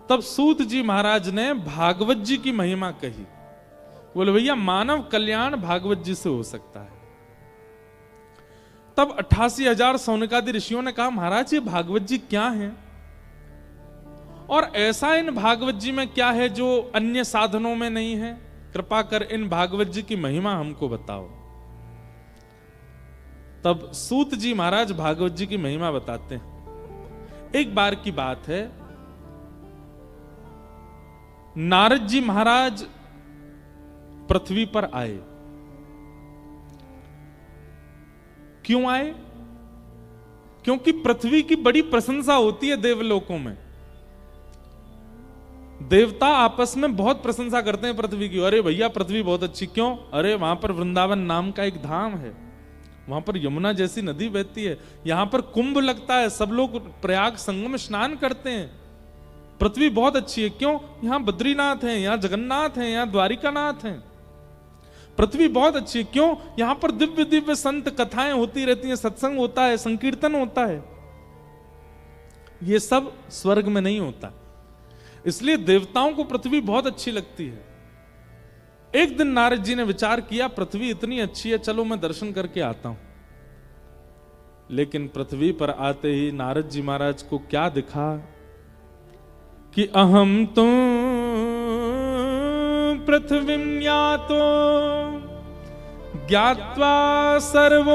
तब सूत जी महाराज ने भागवत जी की महिमा कही। बोले भैया, मानव कल्याण भागवत जी से हो सकता है। तब 88,000 सौनकादि ऋषियों ने कहा, महाराज ये भागवत जी क्या हैं? और ऐसा इन भागवत जी में क्या है जो अन्य साधनों में नहीं है? कृपा कर इन भागवत जी की महिमा हमको बताओ। तब सूत जी महाराज भागवत जी की महिमा बताते हैं। एक बार की बात है, नारद जी महाराज पृथ्वी पर आए। क्यों आए? क्योंकि पृथ्वी की बड़ी प्रशंसा होती है देवलोकों में। देवता आपस में बहुत प्रशंसा करते हैं पृथ्वी की। अरे भैया पृथ्वी बहुत अच्छी। क्यों? अरे वहां पर वृंदावन नाम का एक धाम है, वहां पर यमुना जैसी नदी बहती है, यहां पर कुंभ लगता है, सब लोग प्रयाग संगम स्नान करते हैं। पृथ्वी बहुत अच्छी है। क्यों? यहां बद्रीनाथ है, यहां जगन्नाथ है, यहां द्वारिकानाथ है। पृथ्वी बहुत अच्छी है। क्यों? यहां पर दिव्य दिव्य संत कथाएं होती रहती हैं, सत्संग होता है, संकीर्तन होता है। ये सब स्वर्ग में नहीं होता, इसलिए देवताओं को पृथ्वी बहुत अच्छी लगती है। एक दिन नारद जी ने विचार किया, पृथ्वी इतनी अच्छी है, चलो मैं दर्शन करके आता हूं। लेकिन पृथ्वी पर आते ही नारद जी महाराज को क्या दिखा कि अहम तो पृथ्वीं यातो ज्ञात्वा सर्वोत्तमामिति,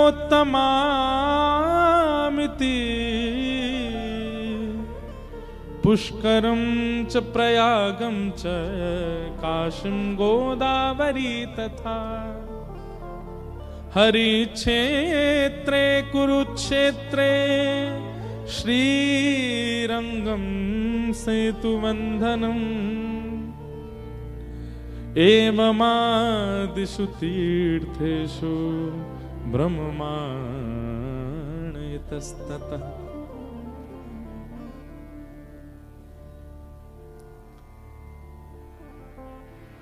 पुष्करं च प्रयागं च काशीं गोदावरी तथा, हरिक्षेत्रे कुरुक्षेत्रे श्रीरंगं सेतुबन्धनम्, एवमादिषु तीर्थेषु ब्रह्माण्डयतस्ततः।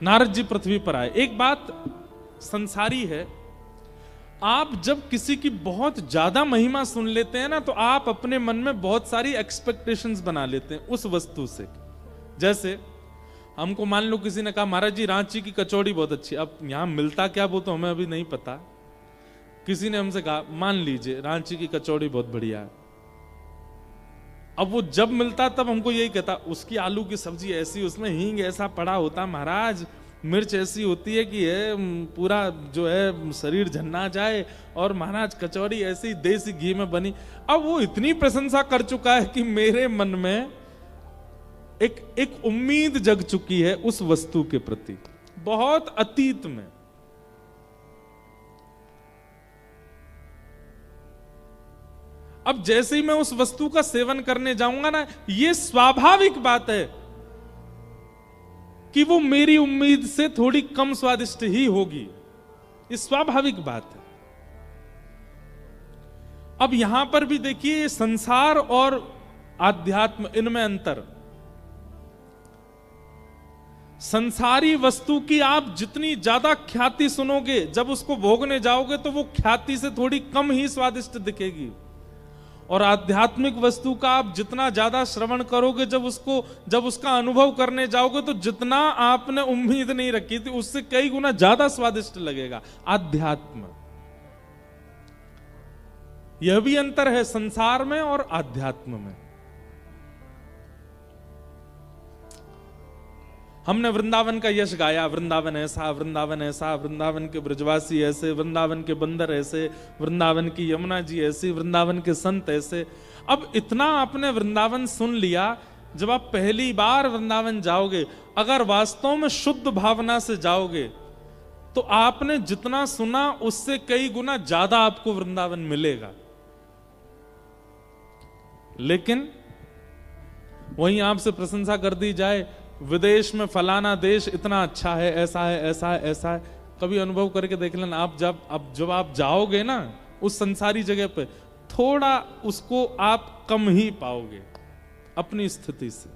नारद जी पृथ्वी पर आए। एक बात संसारी है, आप जब किसी की बहुत ज्यादा महिमा सुन लेते हैं ना, तो आप अपने मन में बहुत सारी एक्सपेक्टेशंस बना लेते हैं उस वस्तु से। जैसे हमको मान लो किसी ने कहा, महाराज जी रांची की कचौड़ी बहुत अच्छी। अब यहां मिलता क्या वो तो हमें अभी नहीं पता। किसी ने हमसे कहा, मान लीजिए रांची की कचौड़ी बहुत बढ़िया है। अब वो जब मिलता तब हमको यही कहता, उसकी आलू की सब्जी ऐसी, उसमें हींग ऐसा पड़ा होता, महाराज मिर्च ऐसी होती है कि पूरा जो है शरीर झन्ना जाए, और महाराज कचौड़ी ऐसी देसी घी में बनी। अब वो इतनी प्रशंसा कर चुका है कि मेरे मन में एक उम्मीद जग चुकी है उस वस्तु के प्रति, बहुत अतीत में। अब जैसे ही मैं उस वस्तु का सेवन करने जाऊंगा ना, ये स्वाभाविक बात है कि वो मेरी उम्मीद से थोड़ी कम स्वादिष्ट ही होगी। ये स्वाभाविक बात है। अब यहां पर भी देखिए, संसार और आध्यात्म, इनमें अंतर। संसारी वस्तु की आप जितनी ज्यादा ख्याति सुनोगे, जब उसको भोगने जाओगे तो वो ख्याति से थोड़ी कम ही स्वादिष्ट दिखेगी। और आध्यात्मिक वस्तु का आप जितना ज्यादा श्रवण करोगे, जब उसका अनुभव करने जाओगे तो जितना आपने उम्मीद नहीं रखी थी उससे कई गुना ज्यादा स्वादिष्ट लगेगा। आध्यात्म, यह भी अंतर है संसार में और आध्यात्म में। हमने वृंदावन का यश गाया, वृंदावन ऐसा, वृंदावन ऐसा, वृंदावन के ब्रजवासी ऐसे, वृंदावन के बंदर ऐसे, वृंदावन की यमुना जी ऐसी, वृंदावन के संत ऐसे। अब इतना आपने वृंदावन सुन लिया, जब आप पहली बार वृंदावन जाओगे, अगर वास्तव में शुद्ध भावना से जाओगे तो आपने जितना सुना उससे कई गुना ज्यादा आपको वृंदावन मिलेगा। लेकिन वहीं आपसे प्रशंसा कर दी जाए, विदेश में फलाना देश इतना अच्छा है, ऐसा है, ऐसा है, ऐसा है। कभी अनुभव करके देख लेना, आप जब आप जाओगे ना उस संसारी जगह पे, थोड़ा उसको आप कम ही पाओगे अपनी स्थिति से।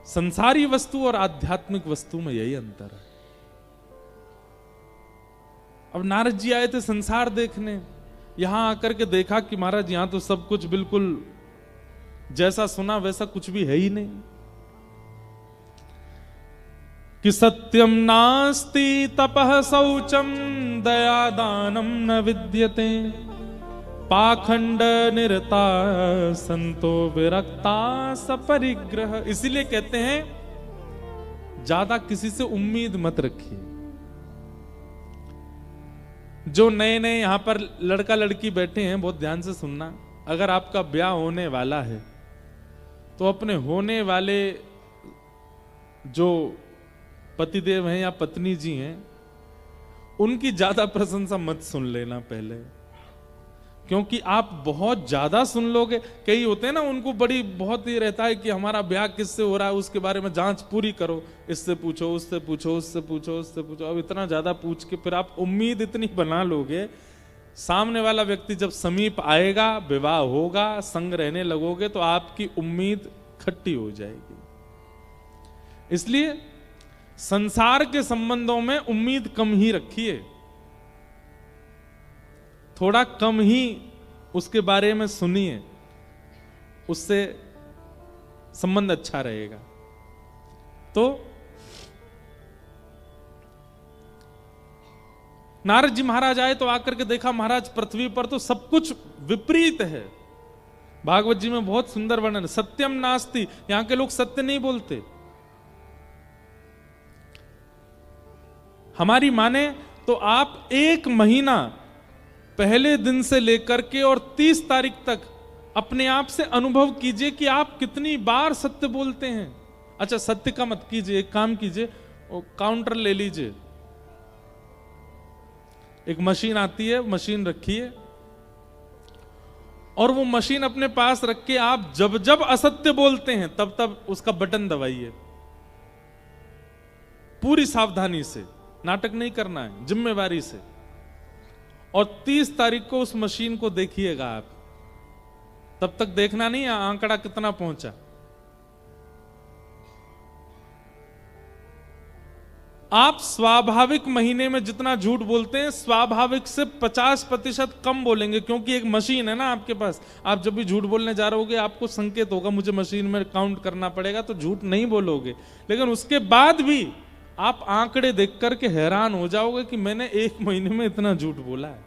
संसारी वस्तु और आध्यात्मिक वस्तु में यही अंतर है। अब नारद जी आए थे संसार देखने, यहां आकर के देखा कि महाराज यहां तो सब कुछ बिल्कुल जैसा सुना वैसा कुछ भी है ही नहीं। कि सत्यम नास्ति तपः शौचम दया दानम न विद्यते पाखंड निरता संतो विरक्ता सपरिग्रह। इसीलिए कहते हैं ज्यादा किसी से उम्मीद मत रखिए। जो नए नए यहां पर लड़का लड़की बैठे हैं, बहुत ध्यान से सुनना, अगर आपका ब्याह होने वाला है तो अपने होने वाले जो पतिदेव हैं या पत्नी जी हैं उनकी ज्यादा प्रशंसा मत सुन लेना पहले, क्योंकि आप बहुत ज्यादा सुन लोगे। कई होते हैं ना, उनको बहुत ही रहता है कि हमारा ब्याह किससे हो रहा है उसके बारे में जांच पूरी करो, इससे पूछो, उससे पूछो, उससे पूछो, उससे पूछो। अब इतना ज्यादा पूछ के फिर आप उम्मीद इतनी बना लोगे, सामने वाला व्यक्ति जब समीप आएगा, विवाह होगा, संग रहने लगोगे तो आपकी उम्मीद खट्टी हो जाएगी। इसलिए संसार के संबंधों में उम्मीद कम ही रखिए, थोड़ा कम ही उसके बारे में सुनिए, उससे संबंध अच्छा रहेगा। तो नारद जी महाराज आए तो आकर के देखा महाराज पृथ्वी पर तो सब कुछ विपरीत है। भागवत जी में बहुत सुंदर वर्णन, सत्यम नास्ति, यहां के लोग सत्य नहीं बोलते। हमारी माने तो आप 1 महीना पहले दिन से लेकर के और 30 तारीख तक अपने आप से अनुभव कीजिए कि आप कितनी बार सत्य बोलते हैं। अच्छा, सत्य का मत कीजिए, एक काम कीजिए, काउंटर ले लीजिए, एक मशीन आती है, मशीन रखिए और वो मशीन अपने पास रख के आप जब जब असत्य बोलते हैं तब तब उसका बटन दबाइए। पूरी सावधानी से, नाटक नहीं करना है, जिम्मेवारी से। और 30 तारीख को उस मशीन को देखिएगा आप, तब तक देखना नहीं आंकड़ा कितना पहुंचा। आप स्वाभाविक महीने में जितना झूठ बोलते हैं, स्वाभाविक से 50% कम बोलेंगे, क्योंकि एक मशीन है ना आपके पास। आप जब भी झूठ बोलने जा रहे होगे आपको संकेत होगा मुझे मशीन में काउंट करना पड़ेगा, तो झूठ नहीं बोलोगे। लेकिन उसके बाद भी आप आंकड़े देख करके हैरान हो जाओगे कि मैंने 1 महीने में इतना झूठ बोला है।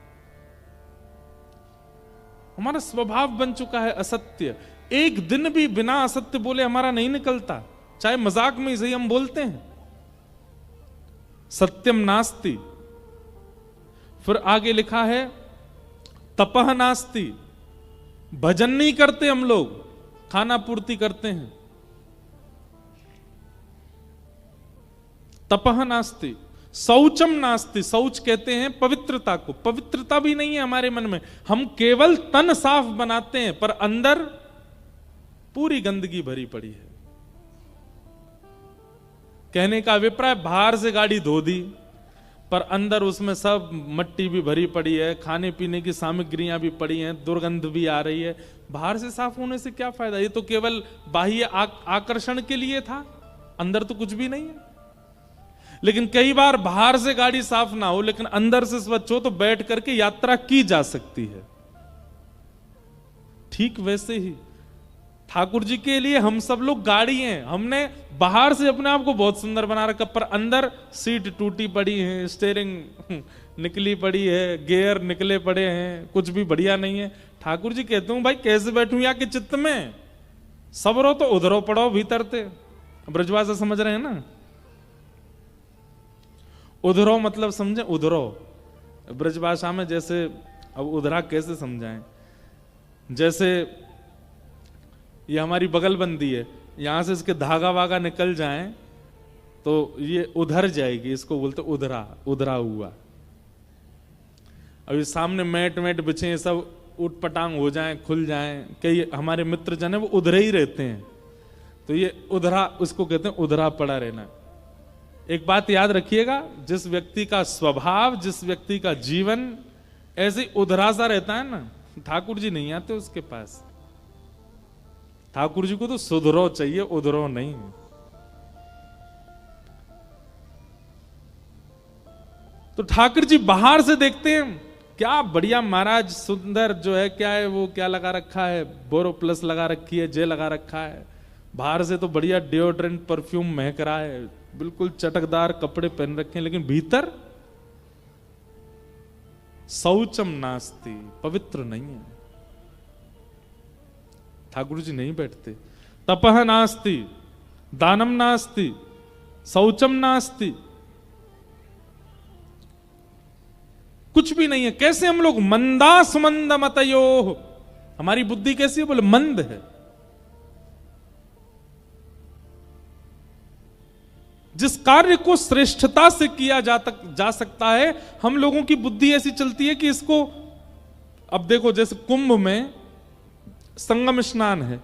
हमारा स्वभाव बन चुका है असत्य। एक दिन भी बिना असत्य बोले हमारा नहीं निकलता, चाहे मजाक में ही सही हम बोलते हैं। सत्यम नास्ति। फिर आगे लिखा है तपह नास्ति, भजन नहीं करते हम लोग, खाना पूर्ति करते हैं। तपह नास्ति। शौचम नास्ति, शौच कहते हैं पवित्रता को, पवित्रता भी नहीं है हमारे मन में। हम केवल तन साफ बनाते हैं पर अंदर पूरी गंदगी भरी पड़ी है। कहने का अभिप्राय, बाहर से गाड़ी धो दी पर अंदर उसमें सब मट्टी भी भरी पड़ी है, खाने पीने की सामग्रियां भी पड़ी हैं, दुर्गंध भी आ रही है। बाहर से साफ होने से क्या फायदा? ये तो केवल बाह्य आकर्षण के लिए था, अंदर तो कुछ भी नहीं है। लेकिन कई बार बाहर से गाड़ी साफ ना हो लेकिन अंदर से स्वच्छ हो तो बैठ करके यात्रा की जा सकती है। ठीक वैसे ही ठाकुर जी के लिए हम सब लोग गाड़ी हैं। हमने बाहर से अपने आप को बहुत सुंदर बना रखा, पर अंदर सीट टूटी पड़ी है, स्टीयरिंग निकली पड़ी है, गियर निकले पड़े हैं, कुछ भी बढ़िया नहीं है। ठाकुर जी कहते हूं भाई कैसे बैठूं या कि चित्त में सबरो तो उधरो पड़ो भीतर थे। ब्रजभाषा समझ रहे हैं ना? उधरो मतलब समझे? उधरो ब्रजभाषा में जैसे, अब उधरा कैसे समझाएं? जैसे ये हमारी बगलबंदी है, यहां से इसके धागा वागा निकल जाएं तो ये उधर जाएगी, इसको बोलते उधरा, उधरा हुआ। अभी सामने मैट मैट बिछे सब उठपटांग हो जाएं, खुल जाएं, कई हमारे मित्र जन है वो उधरे ही रहते हैं, तो ये उधरा, उसको कहते हैं उधरा पड़ा रहना। एक बात याद रखिएगा, जिस व्यक्ति का स्वभाव, जिस व्यक्ति का जीवन ऐसे उधरा सा रहता है ना, ठाकुर जी नहीं आते उसके पास। ठाकुर जी को तो सुधरो चाहिए, उधरो नहीं। तो ठाकुर जी बाहर से देखते हैं क्या बढ़िया महाराज, सुंदर जो है, क्या है वो, क्या लगा रखा है, बोरो प्लस लगा रखी है, जे लगा रखा है। बाहर से तो बढ़िया डिओड्रेंट परफ्यूम महक रहा है, बिल्कुल चटकदार कपड़े पहन रखे हैं, लेकिन भीतर शौचम नास्ति, पवित्र नहीं है। ठाकुर जी नहीं बैठते। तपह नास्ति, दानम नास्ति, शौचम नास्ति, कुछ भी नहीं है। कैसे हम लोग मंदा सुमंद मतयो, हमारी बुद्धि कैसी है? बोले मंद है। जिस कार्य को श्रेष्ठता से किया जा सकता है, हम लोगों की बुद्धि ऐसी चलती है कि इसको, अब देखो जैसे कुंभ में संगम स्नान है,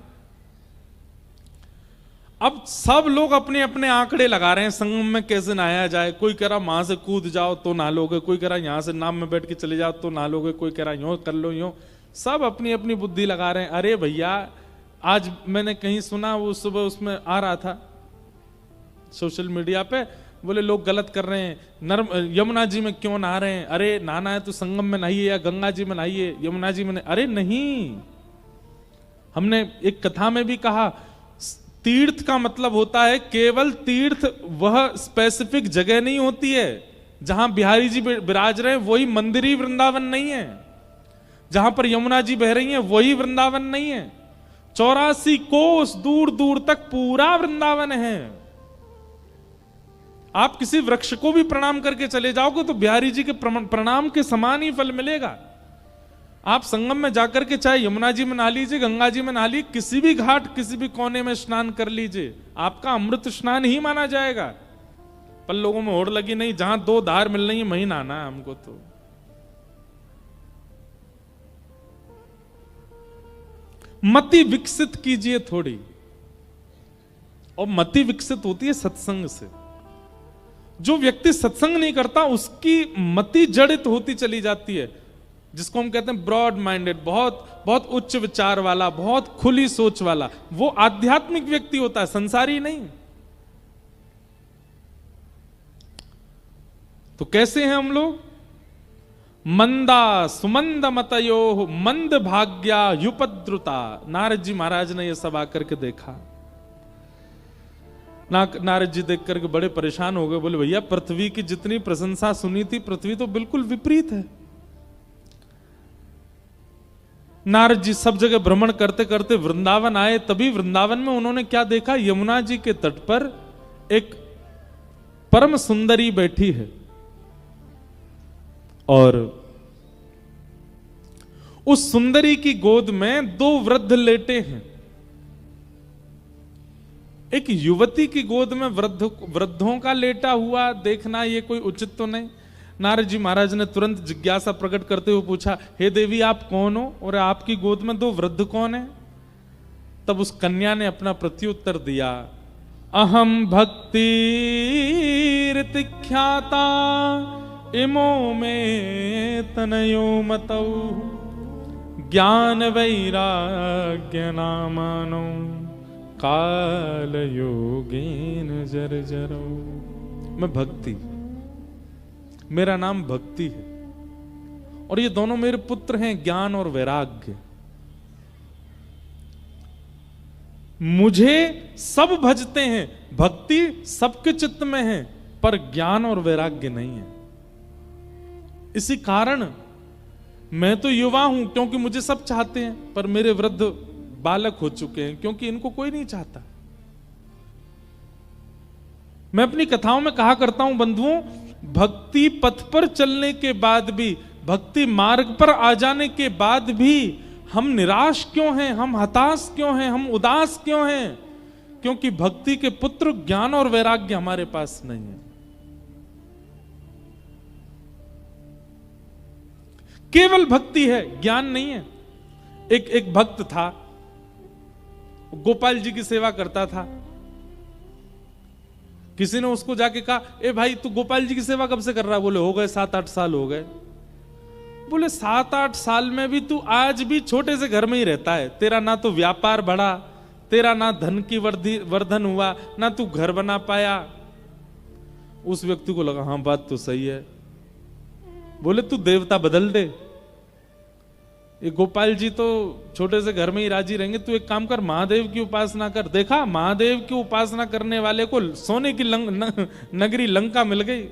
अब सब लोग अपने अपने आंकड़े लगा रहे हैं संगम में कैसे नहाया जाए। कोई कह रहा वहां से कूद जाओ तो नहा लोगे, कोई कह रहा यहां से नाव में बैठ के चले जाओ तो नहा लोगे, कोई कह रहा यूं कर लो यूं, सब अपनी अपनी बुद्धि लगा रहे हैं। अरे भैया, आज मैंने कहीं सुना, वो सुबह उसमें आ रहा था सोशल मीडिया पे, बोले लोग गलत कर रहे हैं, यमुना जी में क्यों नहा रहे हैं? अरे नहाना है तो संगम में नहाइए या गंगा जी में नहाइए, यमुना जी में। अरे नहीं, हमने एक कथा में भी कहा, तीर्थ का मतलब होता है केवल तीर्थ, वह स्पेसिफिक जगह नहीं होती है जहां बिहारी जी विराज रहे हैं वही मंदिर ही वृंदावन नहीं है, जहां पर यमुना जी बह रही हैं वही वृंदावन नहीं है। 84 कोस दूर दूर तक पूरा वृंदावन है। आप किसी वृक्ष को भी प्रणाम करके चले जाओगे तो बिहारी जी के प्रणाम के समान ही फल मिलेगा। आप संगम में जाकर के चाहे यमुना जी में नहा लीजिए, गंगा जी में नहा लीजिए, किसी भी घाट किसी भी कोने में स्नान कर लीजिए, आपका अमृत स्नान ही माना जाएगा। पर लोगों में होड़ लगी नहीं, जहां दो धार मिल रही है वहीं नहाना है हमको। तो मति विकसित कीजिए थोड़ी, और मति विकसित होती है सत्संग से। जो व्यक्ति सत्संग नहीं करता उसकी मति जड़ित होती चली जाती है, जिसको हम कहते हैं ब्रॉड माइंडेड, बहुत बहुत उच्च विचार वाला, बहुत खुली सोच वाला, वो आध्यात्मिक व्यक्ति होता है, संसारी नहीं। तो कैसे हैं हम लोग? मंदा सुमंद मतयो मंद भाग्या युपद्रुता। नारद जी महाराज ने यह सब आकर के देखा। नारद जी देख करके बड़े परेशान हो गए, बोले भैया पृथ्वी की जितनी प्रशंसा सुनी थी, पृथ्वी तो बिल्कुल विपरीत है। नारद जी सब जगह भ्रमण करते करते वृंदावन आए, तभी वृंदावन में उन्होंने क्या देखा? यमुना जी के तट पर एक परम सुंदरी बैठी है और उस सुंदरी की गोद में दो वृद्ध लेटे हैं। एक युवती की गोद में वृद्धों का लेटा हुआ देखना ये कोई उचित तो नहीं। नारद जी महाराज ने तुरंत जिज्ञासा प्रकट करते हुए पूछा, हे देवी आप कौन हो और आपकी गोद में दो वृद्ध कौन है? तब उस कन्या ने अपना प्रत्युत्तर दिया, अहम भक्ति ख्याता इमो में तनयो मतौ ज्ञान वैराग्य नामानो काल योगेन जर्जरो। मैं भक्ति, मेरा नाम भक्ति है, और ये दोनों मेरे पुत्र हैं, ज्ञान और वैराग्य। मुझे सब भजते हैं, भक्ति सबके चित्त में है, पर ज्ञान और वैराग्य नहीं है। इसी कारण मैं तो युवा हूं क्योंकि मुझे सब चाहते हैं, पर मेरे वृद्ध बालक हो चुके हैं क्योंकि इनको कोई नहीं चाहता। मैं अपनी कथाओं में कहा करता हूं बंधुओं, भक्ति पथ पर चलने के बाद भी, भक्ति मार्ग पर आ जाने के बाद भी हम निराश क्यों हैं, हम हताश क्यों हैं, हम उदास क्यों हैं? क्योंकि भक्ति के पुत्र ज्ञान और वैराग्य हमारे पास नहीं है। केवल भक्ति है, ज्ञान नहीं है। एक भक्त था, गोपाल जी की सेवा करता था। किसी ने उसको जाके कहा, ए भाई तू गोपाल जी की सेवा कब से कर रहा है? बोले हो गए 7-8 साल हो गए। बोले 7-8 साल में भी तू आज भी छोटे से घर में ही रहता है, तेरा ना तो व्यापार बढ़ा, तेरा ना धन की वर्धन हुआ, ना तू घर बना पाया। उस व्यक्ति को लगा हाँ बात तो सही है। बोले तू देवता बदल दे, ये गोपाल जी तो छोटे से घर में ही राजी रहेंगे, तू एक काम कर महादेव की उपासना कर। देखा, महादेव की उपासना करने वाले को सोने की नगरी लंका मिल गई।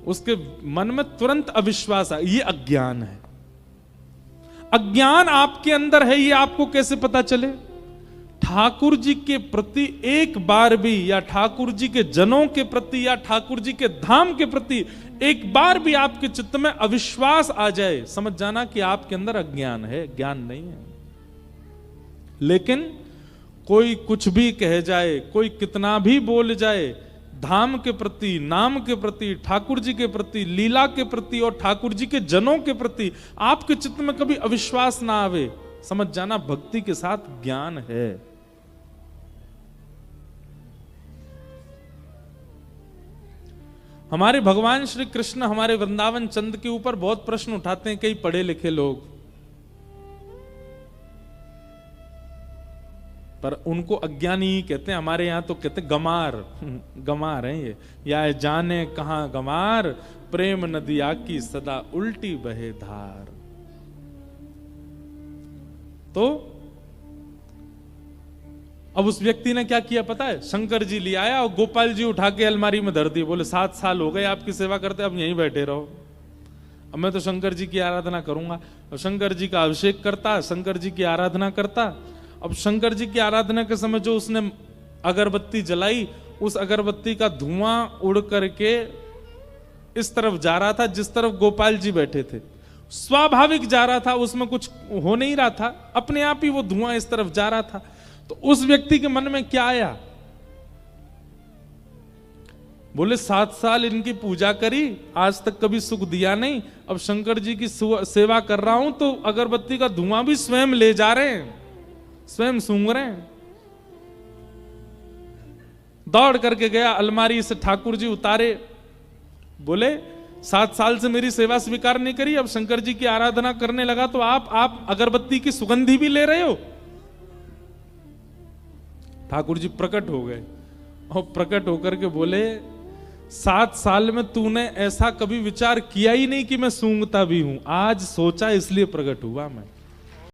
उसके मन में तुरंत अविश्वास आ, ये अज्ञान है। अज्ञान आपके अंदर है, ये आपको कैसे पता चले? ठाकुर जी के प्रति एक बार भी, या ठाकुर जी के जनों के प्रति, या ठाकुर जी के धाम के प्रति एक बार भी आपके चित्त में अविश्वास आ जाए, समझ जाना कि आपके अंदर अज्ञान है, ज्ञान नहीं है। लेकिन कोई कुछ भी कह जाए, कोई कितना भी बोल जाए, धाम के प्रति, नाम के प्रति, ठाकुर जी के प्रति, लीला के प्रति और ठाकुर जी के जनों के प्रति आपके चित्त में कभी अविश्वास ना आवे, समझ जाना भक्ति के साथ ज्ञान है। हमारे भगवान श्री कृष्ण हमारे वृंदावन चंद के ऊपर बहुत प्रश्न उठाते हैं कई पढ़े लिखे लोग, पर उनको अज्ञानी ही कहते हैं। हमारे यहां तो कहते हैं गमार, गमार हैं ये। या जाने कहां गमार, प्रेम नदिया की सदा उल्टी बहे धार। तो अब उस व्यक्ति ने क्या किया पता है? शंकर जी ले आया और गोपाल जी उठा के अलमारी में धर दिए। बोले 7 साल हो गए आपकी सेवा करते, अब यहीं बैठे रहो, अब मैं तो शंकर जी की आराधना करूंगा। अब शंकर जी का अभिषेक करता, शंकर जी की आराधना करता। अब शंकर जी की आराधना के समय जो उसने अगरबत्ती जलाई, उस अगरबत्ती का धुआं उड़ करके इस तरफ जा रहा था जिस तरफ गोपाल जी बैठे थे। स्वाभाविक जा रहा था, उसमें कुछ हो नहीं रहा था, अपने आप ही वो धुआं इस तरफ जा रहा था। तो उस व्यक्ति के मन में क्या आया? बोले 7 साल इनकी पूजा करी, आज तक कभी सुख दिया नहीं, अब शंकर जी की सेवा कर रहा हूं तो अगरबत्ती का धुआं भी स्वयं ले जा रहे हैं, स्वयं सूंघ रहे हैं। दौड़ करके गया, अलमारी से ठाकुर जी उतारे। बोले 7 साल से मेरी सेवा स्वीकार नहीं करी, अब शंकर जी की आराधना करने लगा तो आप अगरबत्ती की सुगंधी भी ले रहे हो। ठाकुर जी प्रकट हो गए और प्रकट होकर के बोले 7 साल में तूने ऐसा कभी विचार किया ही नहीं कि मैं सूंघता भी हूं, आज सोचा इसलिए प्रकट हुआ मैं।